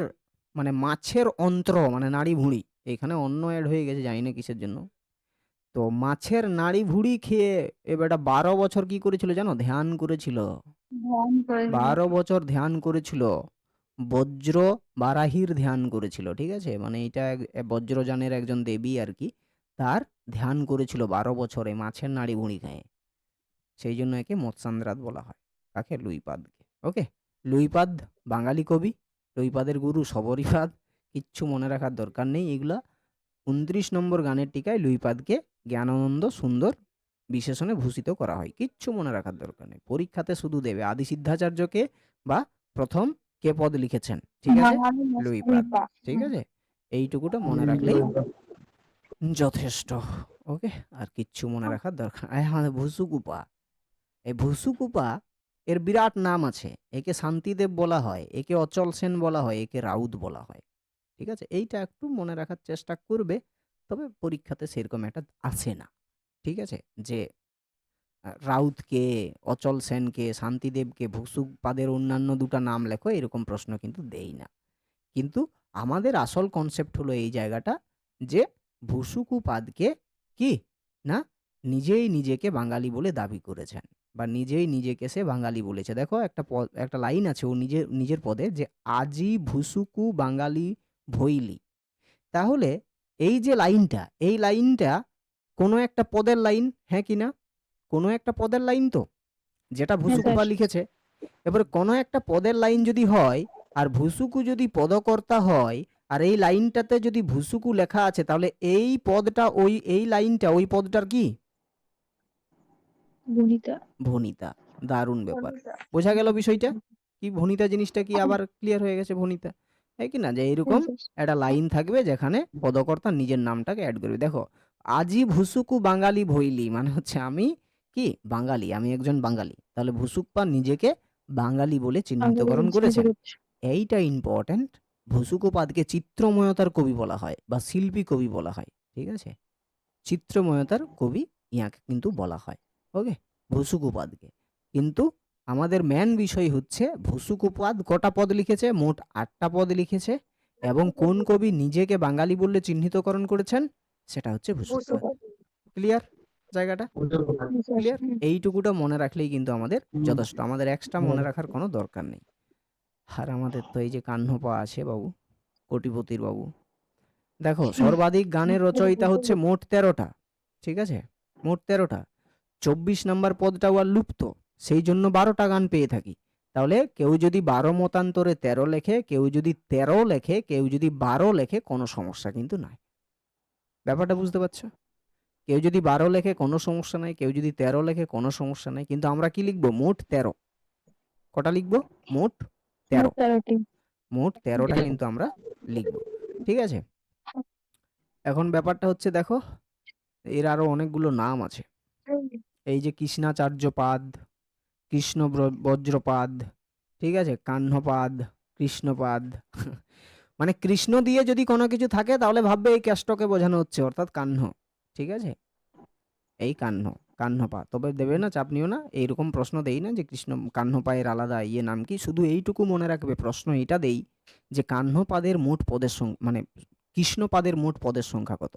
মানে মাছের অন্ত্র মানে নাড়ি ভুঁড়ি, এখানে অন্য অ্যাড হয়ে গেছে, জানি না কিসের জন্য। তো মাছের নাড়ি ভুঁড়ি খেয়ে এবারটা 12 বছর কি করেছিল জানো, ধ্যান করেছিল, 12 বছর ধ্যান করেছিল, বজ্র বারাহির ধ্যান করেছিল, ঠিক আছে? মানে এটা বজ্রযানের একজন দেবী আর কি, তার ধ্যান করেছিল 12 বছরে মাছের নাড়ি ভুঁড়ি খায়, সেই জন্য একে মৎস্যান্দ্রাত বলা হয়। কাকে? লুইপাদকে। ওকে, লুইপাদ বাঙালি কবি, লুইপাদের গুরু শবরীপাদ, কিচ্ছু মনে রাখার দরকার নেই এগুলা। 29 নম্বর গানের টিকায় লুইপাদকে জ্ঞানানন্দ সুন্দর বিশেষণে ভূষিত করা হয়, কিচ্ছু মনে রাখার দরকার নেই, পরীক্ষাতে শুধু দেবে আদি সিদ্ধাচার্যকে বা প্রথম কে পদ লিখেছেন, ঠিক আছে? লুইপাদ, ঠিক আছে? এইটুকুটা মনে রাখলেই যথেষ্ট। ওকে, আর কিচ্ছু মনে রাখার দরকার। হ্যাঁ, ভুসুকুপা, এই ভুসুকুপা এর বিরাট নাম আছে, একে শান্তিদেব বলা হয়, একে অচল সেন বলা হয়, একে রাউত বলা হয়, ঠিক আছে? এইটা একটু মনে রাখার চেষ্টা করবে, তবে পরীক্ষাতে সেরকম একটা আসে না, ঠিক আছে? যে রাউতকে, অচল সেনকে, শান্তিদেবকে, ভুসুকপাদের অন্যান্য দুটো নাম লেখো, এরকম প্রশ্ন কিন্তু দেই না। কিন্তু আমাদের আসল কনসেপ্ট হলো এই জায়গাটা, যে ভুসুকুপাদকে কি না নিজেই নিজেকে বাঙালি বলে দাবি করেছেন, বা নিজেই নিজেকে সে বাঙালি বলেছে। দেখো একটা লাইন আছে ও নিজের পদে, যে আজি ভুসুকু বাঙালি ভইলি। তাহলে এই যে লাইনটা, এই লাইনটা কোনো একটা পদের লাইন, হ্যাঁ কি না? কোনো একটা পদের লাইন তো, যেটা ভুসুকুপা লিখেছে। এবারে কোনো একটা পদের লাইন যদি হয়, আর ভুসুকু যদি পদকর্তা হয়, আর এই লাইনটাতে যদি ভুসুকু লেখা আছে, তাহলে এই পদটা এই লাইনটা ওই পদটার কি? ভনিতা। ভনিতা। দারুণ ব্যাপার, বোঝা গেল বিষয়টা কি? ভনিতা জিনিসটা কি আবার ক্লিয়ার হয়ে গেছে? ভনিতা, হ্যাঁ কি না? যে এরকম একটা লাইন থাকবে যেখানে পদকর্তা নিজের নামটাকে অ্যাড করবে। দেখো, আজি ভুসুকু বাঙালি ভইলি মানে হচ্ছে আমি কি বাঙালি, আমি একজন বাঙালি, তাহলে ভুসুকপা নিজেকে বাঙালি বলে চিহ্নিতকরণ করেছেন, এইটা ইম্পর্ট্যান্ট। ভুসুকুপাদকে চিত্রময়তার কবি বলা হয় বা শিল্পী কবি বলা হয়, ঠিক আছে? চিত্রময়তার কবি ইয়াকে কিন্তু বলা হয়, ওকে, ভুসুকুপাদকে। কিন্তু আমাদের মেন বিষয় হচ্ছে ভুসুকুপাদ কটা পদ লিখেছে? মোট 8টা পদ লিখেছে, এবং কোন কবি নিজেকে বাঙালি বললে চিহ্নিতকরণ করেছেন? সেটা হচ্ছে ভুসুকুপাদ। ক্লিয়ার জায়গাটা? ক্লিয়ার? এইটুকুটা মনে রাখলেই কিন্তু আমাদের যথেষ্ট, আমাদের এক্সট্রা মনে রাখার কোনো দরকার নেই। আর আমাদের তো এই যে কাহ্নপা আছে বাবু, কোটিপতির বাবু। দেখো, সর্বাধিক গানের রচয়িতা হচ্ছে মোট 13টা, ঠিক আছে? মোট 13টা। 24 নাম্বার পদটাও আর লুপ্ত, সেই জন্য 12টা গান পেয়ে থাকি। তাহলে কেউ যদি 12 মতান্তরে 13 লেখে, কেউ যদি 13 লেখে, কেউ যদি 12 লেখে, কোনো সমস্যা কিন্তু নাই। ব্যাপারটা বুঝতে পারছো? কেউ যদি 12 লেখে কোনো সমস্যা নাই, কেউ যদি 13 লেখে কোনো সমস্যা নাই, কিন্তু আমরা কি লিখবো? মোট 13। কটা লিখবো? মোট 13। মোট 13টা কিন্তু আমরা লিখবো, ঠিক আছে? এখন ব্যাপারটা হচ্ছে, দেখো এর আরো অনেকগুলো নাম আছে। এই যে কৃষ্ণাচার্যপাদ, কৃষ্ণ বজ্রপাদ, ঠিক আছে, কাহ্নপাদ, কৃষ্ণপাদ। মানে কৃষ্ণ দিয়ে যদি কোনো কিছু থাকে তাহলে ভাববে এই কেষ্টকে বোঝানো হচ্ছে, অর্থাৎ কাহ্ন, ঠিক আছে? এই কাহ্নপা। তবে দেবে না, চাপ নিও না, এইরকম প্রশ্ন দেই না যে কৃষ্ণ কাহ্নপায়ের আলাদা নাম কি। শুধু এইটুকু মনে রাখবে, প্রশ্ন এটা দেই যে কাহ্নপাদের মোট পদের মানে কৃষ্ণপাদের মোট পদের সংখ্যা কত।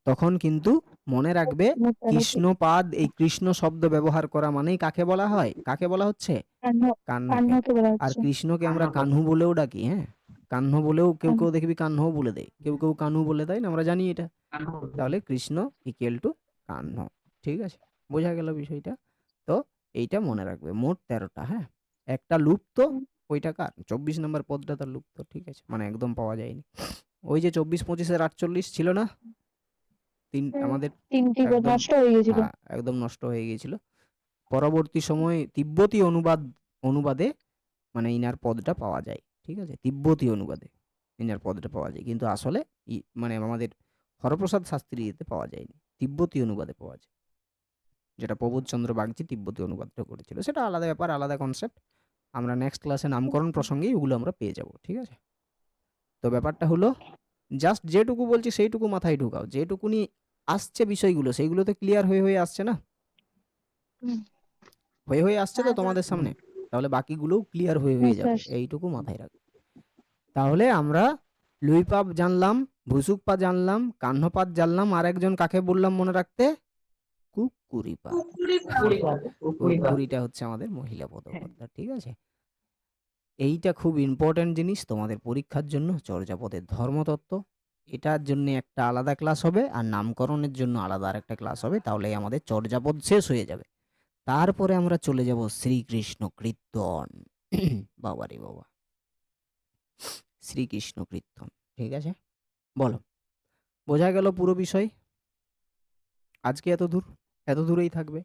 তখন কিন্তু মনে রাখবে কৃষ্ণপাদ, এই কৃষ্ণ শব্দ ব্যবহার করা মানেই কাকে বলা হয়, কাকে বলা হচ্ছে, কাহ্নকে। কান্নাকে বলা আর হচ্ছে। কৃষ্ণকে আমরা কাহ্নু বলেও ডাকি। হ্যাঁ, কাহ্ন বলেও কেউ কেউ দেখবি কাহ্নও বলে দেয়, কেউ কেউ কানু বলে দেয় না, আমরা জানি এটা। তাহলে কৃষ্ণ ইকুয়াল টু কাহ্ন। ঠিক আছে, বোঝা গেল বিষয়টা। তো এইটা মনে রাখবে, মোট 13টা। হ্যাঁ, একটা লুপ্ত, ওইটা কার 24 নম্বর পদটা তার লুপ্ত। ঠিক আছে, মানে একদম পাওয়া যায়নি। ওই যে 24, 25 আর 48 ছিল না, আমাদের 3টি পদ একদম, নষ্ট হয়ে গেছিল। হ্যাঁ, একদম নষ্ট হয়ে গিয়েছিল। পরবর্তী সময়ে তিব্বতী অনুবাদে মানে ইনার পদটা পাওয়া যায়। ঠিক আছে, তিব্বতী অনুবাদে ইনার পদটা পাওয়া যায়, কিন্তু আসলে মানে আমাদের হরপ্রসাদ শাস্ত্রী ইয়েতে পাওয়া যায়নি, তিব্বতী অনুবাদে পাওয়া যায়, যেটা প্রবোধচন্দ্র বাগচি তিব্বতী অনুবাদটা করেছিল। সেটা আলাদা ব্যাপার, আলাদা কনসেপ্ট। আমরা নেক্সট ক্লাসে নামকরণ প্রসঙ্গেই ওগুলো আমরা পেয়ে যাব। ঠিক আছে, তো ব্যাপারটা হলো জাস্ট যেটুকু বলছি সেইটুকু মাথায় ঢুকাও, যেটুকুনি আসছে বিষয়গুলো সেইগুলো তো ক্লিয়ার হয়ে হয়ে আসছে না, হুম। হয়ে হয়ে আসছে তো তোমাদের সামনে। তাহলে বাকিগুলোও ক্লিয়ার হয়ে হয়ে যাবে, আচ্ছা, এইটুকু মাথায় রাখবে। তাহলে আমরা লুইপাপ জানলাম, ভুসুকপা জানলাম, কাহ্নপাত জানলাম, আর একজন কাকে বললাম মনে রাখতে, কুকুরিপাত। কুকুরিটা হচ্ছে আমাদের মহিলা পদকর্তা। ঠিক আছে, এইটা খুব ইম্পর্ট্যান্ট জিনিস তোমাদের পরীক্ষার জন্য, চর্যাপদের ধর্মতত্ত্ব। এটার জন্য একটা আলাদা ক্লাস হবে, আর নামকরণের জন্য আলাদা আরেকটা ক্লাস হবে, তাহলে আমাদের চর্যাপদ শেষ হয়ে যাবে। তারপরে আমরা চলে যাব শ্রীকৃষ্ণ কীর্তন। বাবারে বাবা, শ্রীকৃষ্ণ কীর্তন। ঠিক আছে, বলো, বোঝা গেল পুরো বিষয়? আজকে এত দূরেই থাকবে।